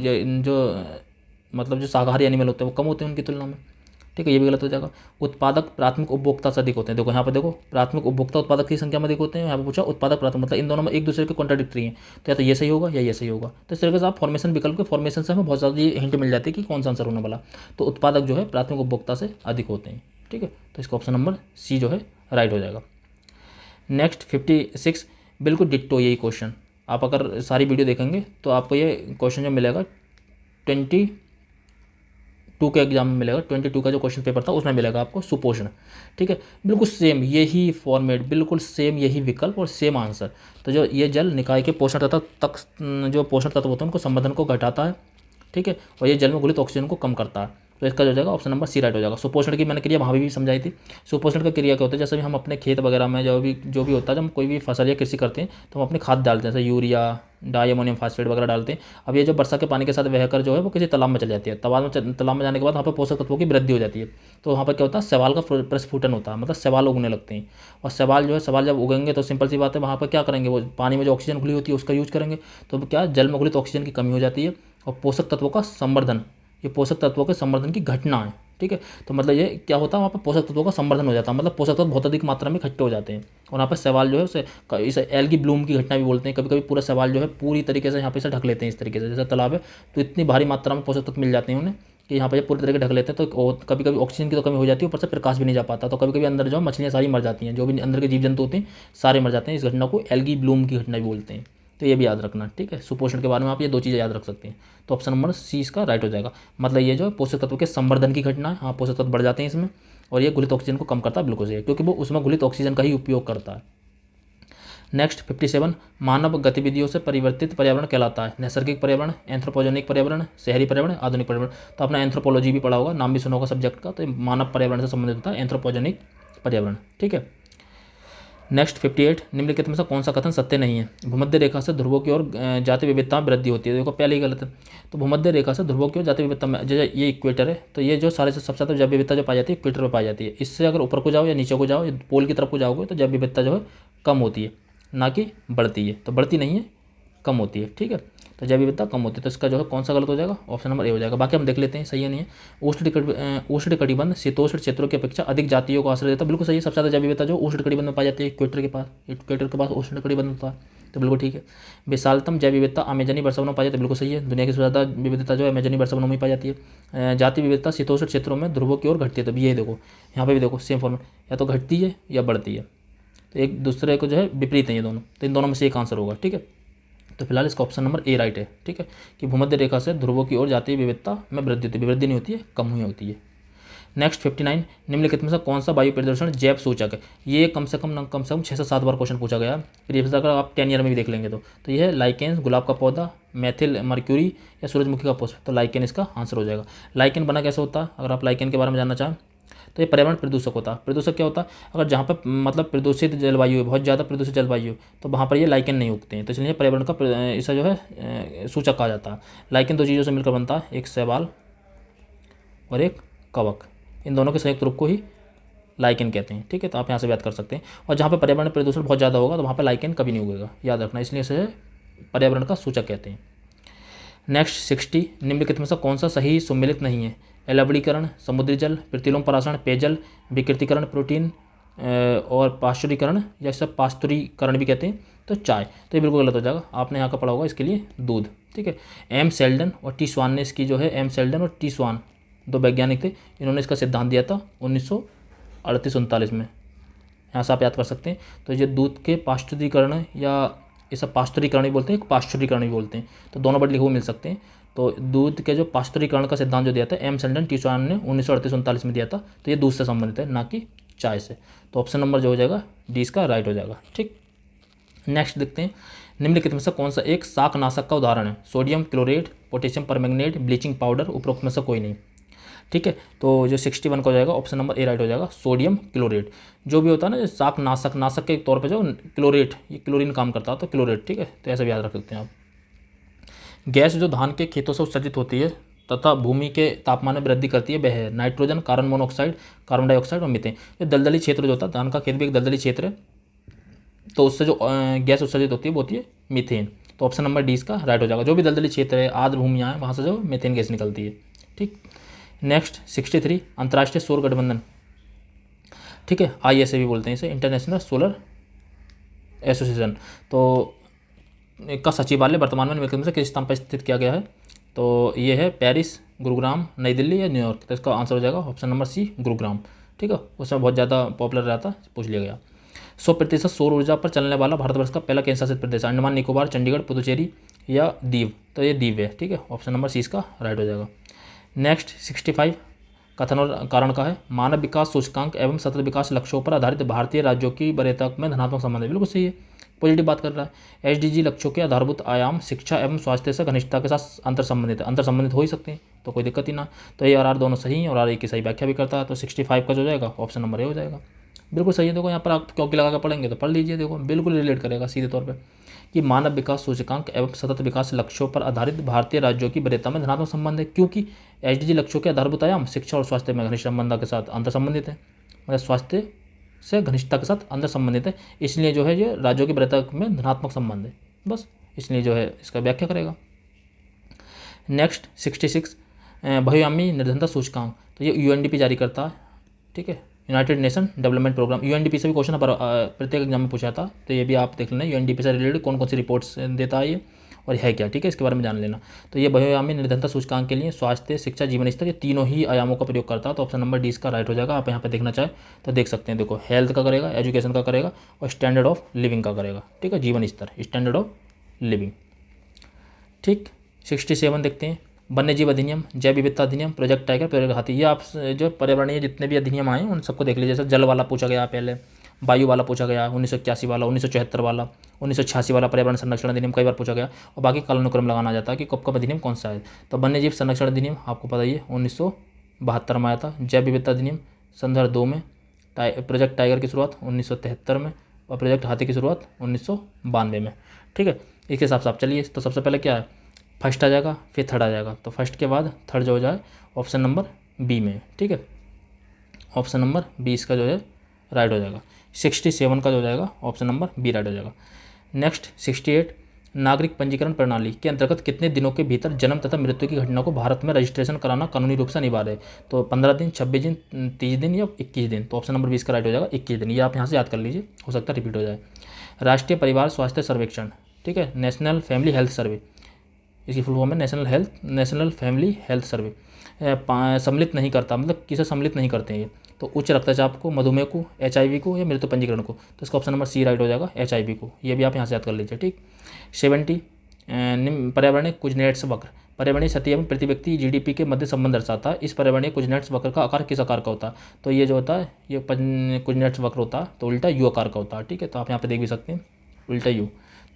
मतलब जो शाकाहारी एनिमल होते हैं वो कम होते हैं उनकी तुलना में। ठीक है, ये भी गलत हो जाएगा। उत्पादक प्राथमिक उपभोक्ता से अधिक होते हैं। देखो यहाँ पर देखो, प्राथमिक उपभोक्ता उत्पादक की संख्या में अधिक होते हैं, यहाँ पर पूछा उत्पादक प्राथमिक, मतलब इन दोनों में एक दूसरे के कॉन्ट्राडिक्टरी हैं, तो या तो ये सही होगा या ये सही होगा। तो इस तरीके से आप फॉर्मेशन विकल्प के फॉर्मेशन से हमें बहुत ज़्यादा ये हिंट मिल जाती है कि कौन सा आंसर होने वाला। तो उत्पादक जो है प्राथमिक उपभोक्ता से अधिक होते हैं। ठीक है, तो इसका ऑप्शन नंबर सी जो है राइट हो जाएगा। नेक्स्ट 56, बिल्कुल डिट्टो यही क्वेश्चन, आप अगर सारी वीडियो देखेंगे तो आपको ये क्वेश्चन जो मिलेगा 22 के एग्जाम में मिलेगा, 22 का जो क्वेश्चन पेपर था उसमें मिलेगा आपको सुपोषण। ठीक है, बिल्कुल सेम यही फॉर्मेट, बिल्कुल सेम यही विकल्प और सेम आंसर। तो जो ये जल निकाय के पोषण तत्व तक जो पोषण तत्व होते हैं उनको संवर्धन को घटाता है। ठीक है, और ये जल में घुलित ऑक्सीजन को कम करता है। तो इसका जो जाएगा ऑप्शन नंबर सी राइट हो जाएगा। सुपोषण की मैंने क्रिया वहाँ भी समझाई थी। सुपोषण का क्रिया क्या होता है, जैसे भी हम अपने खेत वगैरह में जो भी होता है, जब हम कोई भी फसल या कृषि करते हैं तो हम अपने खाद डालते हैं, जैसे यूरिया, डाई अमोनियम फास्फेट वगैरह डालते हैं। अब ये जो वर्षा के पानी के साथ बहकर जो है वो किसी तालाब में चल जाती है, तालाब में जाने के बाद वहाँ पर पोषक तत्वों की वृद्धि हो जाती है। तो वहाँ पर क्या होता है, शैवाल का प्रस्फुटन होता है, मतलब शैवाल उगने लगते हैं। और शैवाल जब उगेंगे तो सिंपल सी बात है, वहाँ पर क्या करेंगे, वो पानी में जो ऑक्सीजन घुली होती है उसका यूज करेंगे। तो क्या जल में घुलित ऑक्सीजन की कमी हो जाती है, और पोषक तत्वों का संवर्धन, ये पोषक तत्वों के संवर्धन की घटना है। ठीक है, तो मतलब ये क्या होता है, वहाँ पर पोषक तत्वों का संवर्धन हो जाता है, मतलब पोषक तत्व बहुत अधिक मात्रा में इकट्ठे हो जाते हैं। और यहाँ पर शैवाल जो है इसे एल्गी ब्लूम की घटना भी बोलते हैं। कभी कभी पूरा शैवाल जो है पूरी तरीके से यहाँ पे से ढक लेते हैं, इस तरीके से जैसे तालाब है तो इतनी भारी मात्रा में पोषक तत्व मिल जाते हैं उन्हें कि यहाँ पर पूरी तरीके ढक लेते हैं। तो कभी कभी ऑक्सीजन की तो कमी हो जाती है, ऊपर से प्रकाश भी नहीं जा पाता, तो कभी कभी अंदर जो मछलियाँ सारी मर जाती हैं, जो भी अंदर के जीव जंतु होते हैं सारे मर जाते हैं। इस घटना को एल्गी ब्लूम की घटना भी बोलते हैं। तो ये भी याद रखना, ठीक है। सुपोषण के बारे में आप ये 2 चीज़ें याद रख सकते हैं। तो ऑप्शन नंबर सी इसका राइट हो जाएगा। मतलब ये जो है पोषक तत्व के संवर्धन की घटना है। हाँ, पोषक तत्व बढ़ जाते हैं इसमें, और ये घुलित ऑक्सीजन को कम करता है, बिल्कुल सही है, क्योंकि वो उसमें घुलित ऑक्सीजन का ही उपयोग करता है। नेक्स्ट 57, मानव गतिविधियों से परिवर्तित पर्यावरण कहलाता है। नैसर्गिक पर्यावरण, एंथ्रोपोजेनिक पर्यावरण, शहरी पर्यावरण, आधुनिक पर्यावरण। तो आपने एंथ्रोपोलॉजी भी पढ़ा होगा, नाम भी सुना होगा सब्जेक्ट का। तो ये मानव पर्यावरण से संबंधित होता है एंथ्रोपोजेनिक पर्यावरण, ठीक है। नेक्स्ट 58, निम्नलिखित में से कौन सा कथन सत्य नहीं है। भूमध्य रेखा से ध्रुवों की ओर जाति विविधता में वृद्धि होती है। देखो पहले ही गलत है। तो भूमध्य रेखा से ध्रुवों की ओर जाति विविधता में, जैसे ये इक्वेटर है, तो ये जो सारे से सबसे ज़्यादा जैव विविधता जो पाई जाती है इक्वेटर पर पाई जाती है। इससे अगर ऊपर को जाओ या नीचे को जाओ या पोल की तरफ को जाओगे तो जैव विविधता जो है कम होती है, ना कि बढ़ती है। तो बढ़ती नहीं है, कम होती है, ठीक है। तो जैव विविधता कम होती है। तो इसका जो है कौन सा गलत हो जाएगा, ऑप्शन नंबर ए हो जाएगा। बाकी हम देख लेते हैं सही है नहीं है। उष्णकटिबंध शीतोष्ण क्षेत्रों की अपेक्षा अधिक जातियों को आश्रय देता है, बिल्कुल सही है। सबसे ज़्यादा जैव विविधता जो उष्णकटिबंध में पाई जाती है इक्वेटर के पास, इक्वेटर के पास उष्णकटिबंध होता है, तो बिल्कुल ठीक है। विशालतम जैव विविधता अमेजनी वर्षावनों में पाई जाती है, बिल्कुल सही है। दुनिया की सबसे ज़्यादा विविधता जो है अमेजनी वर्षावनों में पाई जाती है। जाति विविधता शीतोष्ण क्षेत्रों में ध्रुवों की ओर घटती है। तो ये देखो यहाँ पे भी देखो सेम फॉर्मेट, या तो घटती है या बढ़ती है, तो एक दूसरे को जो है विपरीत है ये दोनों। तो इन दोनों में से एक आंसर होगा, ठीक है। तो फिलहाल इसका ऑप्शन नंबर ए राइट है, ठीक है, कि भूमध्य रेखा से ध्रुवों की ओर जाती विविधता में वृद्धि होती है, वृद्धि नहीं होती है, कम ही होती है। नेक्स्ट 59, निम्नलिखित में से कौन सा वायु प्रदूषण जैव सूचक है। ये कम से कम 6 से 7 बार क्वेश्चन पूछा गया। प्रीवियस अगर आप 10 ईयर में भी देख लेंगे तो ये है लाइकेन, गुलाब का पौधा, मैथिल मर्क्यूरी या सूरजमुखी का पुष्प। तो लाइकेन इसका आंसर हो जाएगा। लाइकेन बना कैसे होता है, अगर आप लाइकेन के बारे में जानना चाहें तो ये पर्यावरण प्रदूषक होता है। प्रदूषक क्या होता है, अगर जहाँ पर मतलब प्रदूषित जलवायु है, बहुत ज़्यादा प्रदूषित जलवायु है, तो वहाँ पर ये लाइकेन नहीं उगते हैं। तो इसलिए पर्यावरण का इसका जो है सूचक कहा जाता है। लाइकेन 2 चीज़ों से मिलकर बनता है, एक शैवाल और एक कवक। इन दोनों के संयुक्त रूप को ही लाइकेन कहते हैं, ठीक है। तो आप यहाँ से याद कर सकते हैं। और जहाँ पर पर्यावरण प्रदूषण बहुत ज़्यादा होगा तो वहाँ पर लाइकेन कभी नहीं उगेगा, याद रखना, इसलिए इसे पर्यावरण का सूचक कहते हैं। नेक्स्ट 60, निम्नलिखित में से कौन सा सही सुमेलित नहीं है। लवणीकरण, समुद्री जल, प्रतिलोम परासरण, पेयजल, विकृतीकरण, प्रोटीन और पाश्चुरीकरण, या सब पास्तुरीकरण भी कहते हैं, तो चाय। तो ये बिल्कुल गलत हो जाएगा। आपने यहाँ का पढ़ा होगा इसके लिए दूध, ठीक है। एम सेल्डन और टी स्वान ने इसकी जो है, एम सेल्डन और टी स्वान 2 वैज्ञानिक थे, इन्होंने इसका सिद्धांत दिया था 1938-39 में। यहाँ से आप याद कर सकते हैं। तो ये दूध के पाश्चुरीकरण या ये सब पास्तुरीकरण भी बोलते हैं, पाश्चुरीकरण भी बोलते हैं, तो दोनों वर्ड लिखे हुए मिल सकते हैं। तो दूध के जो पास्तुरीकरण का सिद्धांत जो दिया था एम सेल्डन टी स्वान ने 1938-39 में दिया था। तो ये दूध से संबंधित है, ना कि चाय से। तो ऑप्शन नंबर जो हो जाएगा डी इसका राइट हो जाएगा, ठीक। नेक्स्ट देखते हैं, निम्नलिखित में से कौन सा एक शाकनाशक का उदाहरण है। Sodium chlorate, potassium permanganate, bleaching powder, उपरोक्त में से कोई नहीं, ठीक है। तो जो 61 का हो जाएगा ऑप्शन नंबर ए राइट हो जाएगा, सोडियम क्लोरेट। जो भी होता है ना शाकनाशक, नाशक के तौर पे जो क्लोरेट, ये क्लोरीन काम करता है, तो क्लोरेट, ठीक है। तो ऐसा भी याद रख सकते हैं आप। गैस जो धान के खेतों से उत्सर्जित होती है तथा भूमि के तापमान में वृद्धि करती है वह है nitrogen, carbon monoxide, carbon dioxide और मीथेन। ये दलदली क्षेत्र जो होता है, धान का खेत भी एक दलदली क्षेत्र है, तो उससे जो गैस उत्सर्जित होती है वो होती है मीथेन। तो ऑप्शन नंबर डी इसका राइट हो जाएगा। जो भी दलदली क्षेत्र है, आर्द्र भूमियाँ हैं, वहाँ से जो मीथेन गैस निकलती है, ठीक। नेक्स्ट 63, अंतर्राष्ट्रीय सौर गठबंधन, ठीक है, ISA भी बोलते हैं इसे, इंटरनेशनल सोलर एसोसिएशन। तो का सचिवालय वर्तमान में निम्नलिखित में से किस स्थान पर स्थित किया गया है। तो ये है पेरिस, गुरुग्राम, नई दिल्ली या न्यूयॉर्क। तो इसका आंसर हो जाएगा ऑप्शन नंबर सी, गुरुग्राम, ठीक है। उसमें बहुत ज़्यादा पॉपुलर रहता, पूछ लिया गया। 100% सौर ऊर्जा पर चलने वाला भारतवर्ष का पहला केंद्र शासित प्रदेश, अंडमान निकोबार, चंडीगढ़, पुदुचेरी या दीव। तो ये दीव है, ठीक है। ऑप्शन नंबर सी इसका राइट हो जाएगा। नेक्स्ट 65, कथन और कारण का है, मानव विकास सूचकांक एवं सतत विकास लक्ष्यों पर आधारित भारतीय राज्यों की वरीयता में धनात्मक संबंध है, बिल्कुल सही है, पॉजिटिव बात कर रहा है। SDG लक्ष्यों के आधारभूत आयाम शिक्षा एवं स्वास्थ्य से घनिष्ठता के साथ अंतर संबंधित है, अंतर संबंधित हो ही सकते हैं, तो कोई दिक्कत ही ना। तो ए और आर दोनों सही हैं और आर की सही व्याख्या भी करता है। तो 65 का जो हो जाएगा ऑप्शन नंबर ए हो जाएगा, बिल्कुल सही है। देखो यहाँ पर आप क्योंकि लगा कर पढ़ेंगे तो पढ़ लीजिए, देखो बिल्कुल रिलेट करेगा सीधे तौर पर कि मानव विकास सूचकांक एवं सतत विकास लक्ष्यों पर आधारित भारतीय राज्यों की वरीयता में धनात्मक संबंध है, क्योंकि SDG लक्ष्यों के आधारभूत आयाम शिक्षा और स्वास्थ्य में घनिष्ठ संबंध के साथ अंतर संबंधित है, मतलब स्वास्थ्य से घनिष्ठता के साथ अंतर संबंधित है, इसलिए जो है ये राज्यों की वरीयता में धनात्मक संबंध है, बस इसलिए जो है इसका व्याख्या करेगा। नेक्स्ट 66, बहुआयामी निर्धनता सूचकांक, तो ये UNDP जारी करता है, ठीक है, United Nation Development Programme. UNDP से भी क्वेश्चन पर प्रत्येक एग्जाम में पूछा था, तो ये भी आप देख लेना UNDP से रिलेटेड कौन कौन सी रिपोर्ट्स देता है ये और है क्या, ठीक है, इसके बारे में जान लेना। तो ये बहुआयामी निर्धनता सूचकांक के लिए स्वास्थ्य, शिक्षा, जीवन स्तर, ये तीनों ही आयामों का प्रयोग करता है। तो ऑप्शन नंबर डी इसका राइट हो जाएगा। आप यहाँ पे देखना चाहें तो देख सकते हैं, देखो हेल्थ का करेगा, एजुकेशन का करेगा और स्टैंडर्ड ऑफ लिविंग का करेगा, ठीक है, जीवन स्तर, स्टैंडर्ड ऑफ लिविंग। ठीक, 67 देखते हैं, वन्य जीव अधिनियम, जैव विविधता अधिनियम, प्रोजेक्ट टाइगर, प्रोजेक्ट हाथी। ये आप जो पर्यावरणीय जितने भी अधिनियम आए उन सबको देख लीजिए। जैसे जल वाला पूछा गया पहले, वायु वाला पूछा गया 1981 वाला, 1974 वाला, 1986 वाला पर्यावरण संरक्षण अधिनियम कई बार पूछा गया, और बाकी कालानुक्रम लगाना जाता है कि कब कब अधिनियम कौन सा है। तो वन्य जीव संरक्षण अधिनियम आपको पता ही है 1972 में आया था। जैव विविधता अधिनियम सन 2002 में, प्रोजेक्ट टाइगर की शुरुआत 1973 में, और प्रोजेक्ट हाथी की शुरुआत 1992 में। ठीक है, इसके हिसाब से आप चलिए। तो सबसे पहले क्या है, फर्स्ट आ जाएगा, फिर थर्ड आ जाएगा। तो फर्स्ट के बाद थर्ड जो हो जाए ऑप्शन नंबर बी में। ठीक है, ऑप्शन नंबर बी इसका जो है राइट हो जाएगा। 67 का जो हो जाएगा ऑप्शन नंबर बी राइट हो जाएगा। नेक्स्ट 68, नागरिक पंजीकरण प्रणाली के अंतर्गत कितने दिनों के भीतर जन्म तथा मृत्यु की घटना को भारत में रजिस्ट्रेशन कराना कानूनी रूप से अनिवार्य है। तो 15 दिन, 26 दिन, 30 दिन या 21 दिन। तो ऑप्शन नंबर 20 का राइट हो जाएगा 21 दिन। ये आप यहाँ से याद कर लीजिए, हो सकता है रिपीट हो जाए। राष्ट्रीय परिवार स्वास्थ्य सर्वेक्षण, ठीक है, नेशनल फैमिली हेल्थ सर्वे, इसकी फुल फॉर्म है नेशनल फैमिली हेल्थ सर्वे, सम्मिलित नहीं करता, मतलब किसे सम्मिलित नहीं करते हैं ये। तो उच्च रक्तचाप को, मधुमेह को, HIV को या मृत्यु पंजीकरण को। तो इसका ऑप्शन नंबर सी राइट हो जाएगा, HIV को। ये भी आप यहाँ से याद कर लीजिए। ठीक, 70, पर्यावरणीय कुजनेट्स वक्र, पर्यावरणीय सतह एवं प्रति व्यक्ति GDP के मध्य संबंध दर्शाता है। इस पर्यावरणीय कुजनेट्स वक्र का आकार किस आकार का होता है। तो ये जो होता है ये कुजनेट्स वक्र होता है तो उल्टा U आकार का होता है। ठीक है, तो आप यहाँ पे देख भी सकते हैं उल्टा U।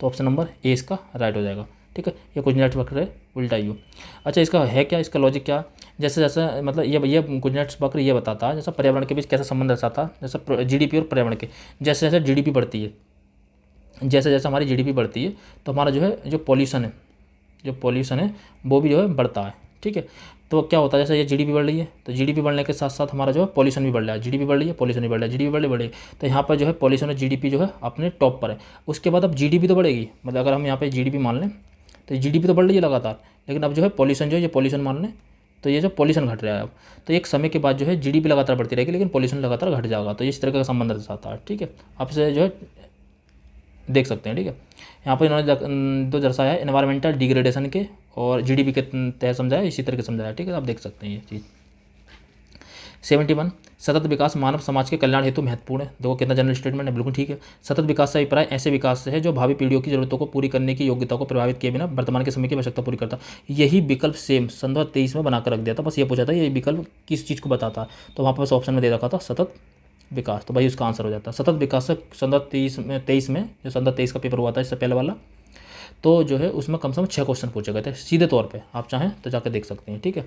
तो ऑप्शन नंबर ए इसका राइट हो जाएगा। ठीक है, ये कुजनेट्स वक्र है उल्टा U। अच्छा, इसका है क्या, इसका लॉजिक क्या, जैसे जैसे मतलब ये कुजनेट्स वक्र ये बताता है जैसा पर्यावरण के बीच कैसा संबंध दर्शाता है, जैसा GDP और पर्यावरण के, जैसे जैसे GDP बढ़ती है, जैसे जैसे हमारी GDP बढ़ती है तो हमारा जो है जो पॉल्यूशन है वो भी जो है बढ़ता है। ठीक है, तो क्या होता है, जैसे ये GDP बढ़ रही है तो GDP बढ़ने के साथ साथ हमारा जो है पॉल्यूशन भी बढ़ रहा है। GDP बढ़ रही है, पॉल्यूशन भी बढ़ रहा है, GDP बढ़ रही है। तो यहाँ पर जो है पॉल्यूशन और GDP जो है अपने टॉप पर है। उसके बाद अब GDP तो बढ़ेगी, मतलब अगर हम यहाँ पे GDP मान लें तो GDP तो बढ़ रही है लगातार, लेकिन अब जो है पॉल्यूशन जो है ये पॉल्यूशन मान लें तो ये जो पॉल्यूशन घट रहा है अब, तो एक समय के बाद जो है GDP लगातार बढ़ती रहेगी लेकिन पॉल्यूशन लगातार घट जाएगा। तो इस तरह का संबंध दर्शाता है। ठीक है, आपसे जो है देख सकते हैं। ठीक है, यहाँ पर इन्होंने दो दर्शाया है, एनवायरमेंटल डिग्रेडेशन के और GDP के तहत समझाया, इसी तरह के समझाया। ठीक है, आप देख सकते हैं ये चीज़। 71, सतत विकास मानव समाज के कल्याण हेतु महत्वपूर्ण है। देखो कितना जनरल स्टेटमेंट है, बिल्कुल ठीक है। सतत विकास का अभिप्राय ऐसे विकास से है जो भावी पीढ़ियों की जरूरतों को पूरी करने की योग्यता को प्रभावित किए बिना वर्तमान के समय की आवश्यकता पूरी करता। यही विकल्प सेम 2023 में बनाकर रख दिया था, बस ये पूछा था ये विकल्प किस चीज़ को बताता, तो वहाँ पर बस ऑप्शन में दे रखा था सतत विकास, तो भाई उसका आंसर हो जाता है सतत विकास। से 2023 में जो 2023 का पेपर हुआ था इससे पहले वाला, तो जो है उसमें कम से कम 6 क्वेश्चन पूछे गए थे सीधे तौर पे, आप चाहें तो जाकर देख सकते हैं। ठीक है,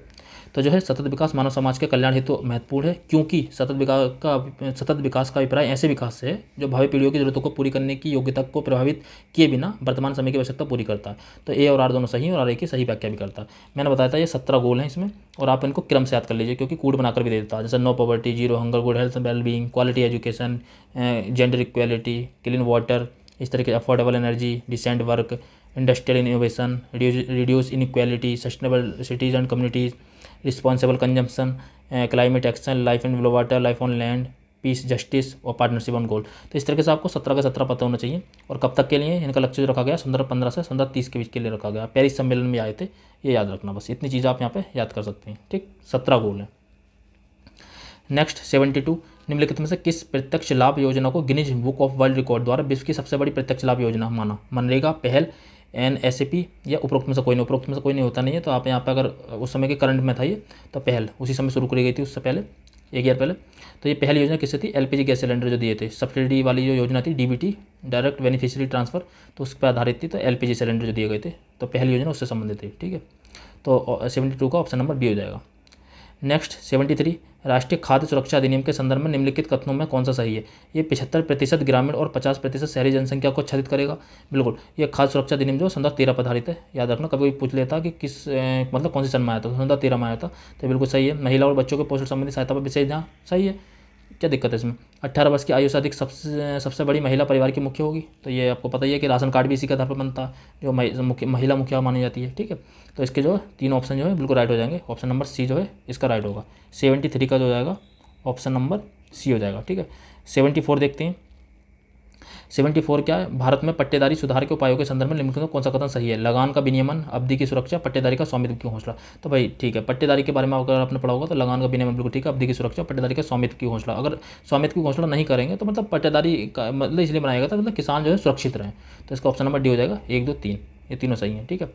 तो जो है सतत विकास मानव समाज के कल्याण हेतु महत्वपूर्ण है, क्योंकि सतत विकास का अभिप्राय ऐसे विकास से है जो भावी पीढ़ियों की जरूरतों को पूरी करने की योग्यता को प्रभावित किए बिना वर्तमान समय की आवश्यकता पूरी करता है। तो ए और आर दोनों सही है और आर की सही व्याख्या भी करता है। मैंने बताया था ये 17 गोल हैं इसमें, और आप इनको क्रम से याद कर लीजिए क्योंकि कूड बनाकर भी दे देता है, जैसे no poverty, zero hunger, good health well being, quality education, gender equality, clean water, इस तरह के affordable energy, decent work, industrial innovation, reduce inequality, sustainable cities and communities, responsible consumption, climate action, life and water, life on land, peace, justice और partnership on goal. तो इस तरीके से आपको 17 के 17 पता होना चाहिए। और कब तक के लिए इनका लक्ष्य जो रखा गया 15 से 30 के बीच के लिए रखा गया, पेरिस सम्मेलन में आए थे, ये याद रखना, बस इतनी चीज़ आप यहाँ पे याद कर सकते हैं। ठीक, 17 गोल हैं। नेक्स्ट 72, निम्नलिखित में से किस प्रत्यक्ष लाभ योजना को Guinness book of world record द्वारा विश्व की सबसे बड़ी प्रत्यक्ष लाभ योजना माना। मनरेगा, पहल, NSAP या उपरोक्त में से कोई नहीं। उपरोक्त में से कोई नहीं होता नहीं है, तो आप यहाँ पे अगर उस समय के करंट में था ये तो पहल उसी समय शुरू करी गई थी, उससे पहले 1 ईयर पहले। तो ये पहली योजना किससे थी, LPG गैस सिलेंडर जो दिए थे, सब्सिडी वाली जो योजना थी DBT, डायरेक्ट बेनिफिशियरी ट्रांसफर, तो उस पर आधारित थी। तो LPG सिलेंडर जो दिए गए थे, तो पहली योजना उससे संबंधित थी। ठीक है, तो 72 का ऑप्शन नंबर बी हो जाएगा। नेक्स्ट 73, राष्ट्रीय खाद्य सुरक्षा अधिनियम के संदर्भ में निम्नलिखित कथनों में कौन सा सही है। ये 75% ग्रामीण और 50% शहरी जनसंख्या को आच्छादित करेगा। बिल्कुल, ये खाद्य सुरक्षा अधिनियम जो 2013 पर आधारित है, याद रखना, कभी पूछ लेता कि किस मतलब कौन से सन में आया था, 2013 में आया था, तो बिल्कुल सही है। महिला और बच्चों के पोषण संबंधी सहायता पर विशेष ध्यान, सही है, क्या दिक्कत है इसमें। 18 वर्ष की आयु से अधिक सबसे बड़ी महिला परिवार की मुख्य होगी, तो ये आपको पता ही है कि राशन कार्ड भी इसी के आधार पर बनता है, जो महिला मुखिया मानी जाती है। ठीक है, तो इसके जो 3 ऑप्शन जो है बिल्कुल राइट हो जाएंगे, ऑप्शन नंबर सी जो है इसका राइट होगा। 73 का जो हो जाएगा ऑप्शन नंबर सी हो जाएगा। ठीक है, 74 देखते हैं, 74 क्या है, भारत में पट्टेदारी सुधार के उपायों के संदर्भ में निम्नलिखित में कौन सा कथन सही है? लगान का विनियमन, अवधि की सुरक्षा, पट्टेदारी का स्वामित्व की घोषणा। तो भाई ठीक है, पट्टेदारी के बारे में अगर आपने पढ़ा होगा तो लगान का विनियमन बिल्कुल ठीक है, अवधि की सुरक्षा, पट्टेदारी का स्वामित्व की घोषणा। अगर स्वामित्व की घोषणा नहीं करेंगे तो मतलब पट्टेदारी का मतलब इसलिए बनाया गया था मतलब किसान जो है सुरक्षित रहें। तो इसका ऑप्शन नंबर डी हो जाएगा, 1, 2, 3, ये तीनों सही है। ठीक है,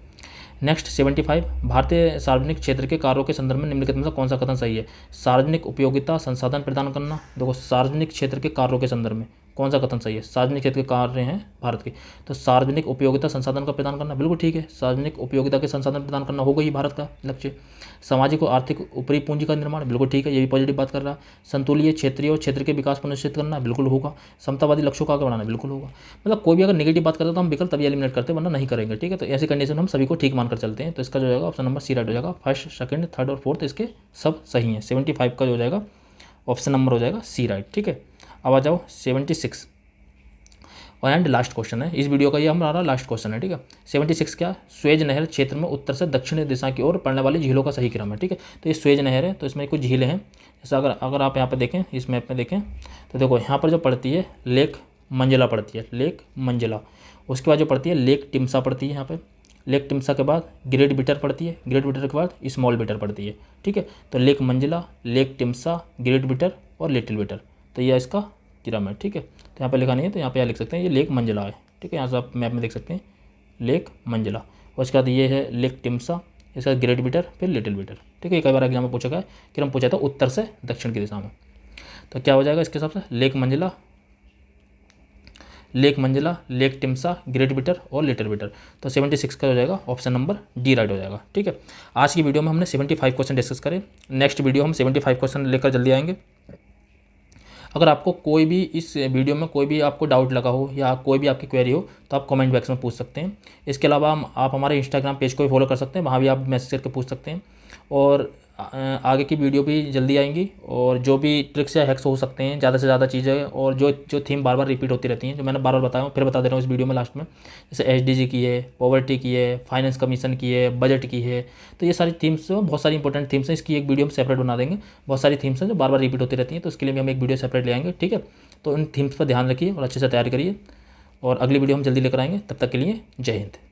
नेक्स्ट 75, भारतीय सार्वजनिक क्षेत्र के कार्यों के संदर्भ में निम्नलिखित में से कौन सा कथन सही है? सार्वजनिक उपयोगिता संसाधन प्रदान करना। देखो सार्वजनिक क्षेत्र के कार्यों के संदर्भ में कौन सा कथन सही है? सार्वजनिक क्षेत्र के कार्य हैं भारत के, तो सार्वजनिक उपयोगिता संसाधन का प्रदान करना बिल्कुल ठीक है, सार्वजनिक उपयोगिता के संसाधन प्रदान करना होगा ही भारत का लक्ष्य। सामाजिक और आर्थिक ऊपरी पूंजी का निर्माण बिल्कुल ठीक है, ये भी पॉजिटिव बात कर रहा है। संतुलित क्षेत्रीय और क्षेत्र के विकास को निश्चित करना बिल्कुल होगा। समतावादी लक्ष्यों को आगे बढ़ाना बिल्कुल होगा। मतलब कोई भी अगर नेगेटिव बात करता है तो हम विकल्प तभी एलिमिनेट करते हैं, वरना नहीं करेंगे। ठीक है, तो ऐसी कंडीशन हम सभी को ठीक मानकर चलते हैं। तो इसका जो जाएगा ऑप्शन नंबर सी राइट हो जाएगा। फर्स्ट, सेकंड, थर्ड और फोर्थ इसके सब सही हैं। 75 का जो हो जाएगा ऑप्शन नंबर हो जाएगा सी राइट। ठीक है, अब आ जाओ 76 और एंड लास्ट क्वेश्चन है इस वीडियो का, ये हमारा लास्ट क्वेश्चन है। ठीक है, 76 क्या, स्वेज नहर क्षेत्र में उत्तर से दक्षिण दिशा की ओर पड़ने वाली झीलों का सही क्रम है। ठीक है, तो ये स्वेज नहर है, तो इसमें कुछ झीलें हैं। जैसे अगर आप यहाँ पर देखें, इस मैप में देखें तो देखो यहाँ पर जो पड़ती है लेक मंजिला पड़ती है, लेक मंजिला। उसके बाद जो पड़ती है लेक टिमसा पड़ती है यहाँ पे, लेक टिमसा के बाद ग्रेट बिटर पड़ती है, ग्रेट बिटर के बाद स्मॉल बिटर पड़ती है। ठीक है, तो लेक मंजिला, लेक टिमसा, ग्रेट बिटर और लिटिल बिटर, तो यह इसका क्रम है। ठीक है, तो यहाँ पे लिखा नहीं है तो यहाँ पे लिख सकते हैं ये लेक मंजिला है। ठीक है, यहाँ से आप मैप में देख सकते हैं लेक मंजिला। और उसके बाद ये है लेक टिमसा, इसका ग्रेट बिटर, फिर लिटिल बिटर। ठीक है, कई बार एग्जाम में पूछा गया है, क्रम पूछा था उत्तर से दक्षिण की दिशा में। तो क्या हो जाएगा इसके हिसाब से, लेक मंजिला, लेक मंजिला, लेक टिमसा, ग्रेट बिटर और लिटिल बिटर। तो 76 का हो जाएगा ऑप्शन नंबर डी राइट हो जाएगा। ठीक है, आज की वीडियो में हमने 75 क्वेश्चन डिस्कस करे। नेक्स्ट वीडियो हम 75 क्वेश्चन लेकर जल्दी आएंगे। अगर आपको कोई भी इस वीडियो में कोई भी आपको डाउट लगा हो या कोई भी आपकी क्वेरी हो तो आप कमेंट बॉक्स में पूछ सकते हैं। इसके अलावा आप हमारे इंस्टाग्राम पेज को भी फॉलो कर सकते हैं, वहाँ भी आप मैसेज करके पूछ सकते हैं। और आगे की वीडियो भी जल्दी आएंगी, और जो भी ट्रिक्स या हैक्स हो सकते हैं ज़्यादा से ज़्यादा चीज़ें, और जो थीम बार बार रिपीट होती रहती हैं, जो मैंने बार बार बताया हूँ फिर बता दे रहा हूँ इस वीडियो में लास्ट में, जैसे SDG की है, पॉवर्टी की है, फाइनेंस कमीशन की है, बजट की है। तो ये सारी थीम्स बहुत सारी इंपॉर्टेंट थीम्स हैं, इसकी एक वीडियो हम सेपरेट बना देंगे। बहुत सारी थीम्स हैं जो बार बार रिपीट होती रहती हैं, तो उसके लिए भी हम एक वीडियो सेपरेट ले आएंगे। ठीक है, तो इन थीम्स पर ध्यान रखिए और अच्छे से तैयारी करिए, और अगली वीडियो हम जल्दी लेकर आएंगे। तब तक के लिए जय हिंद।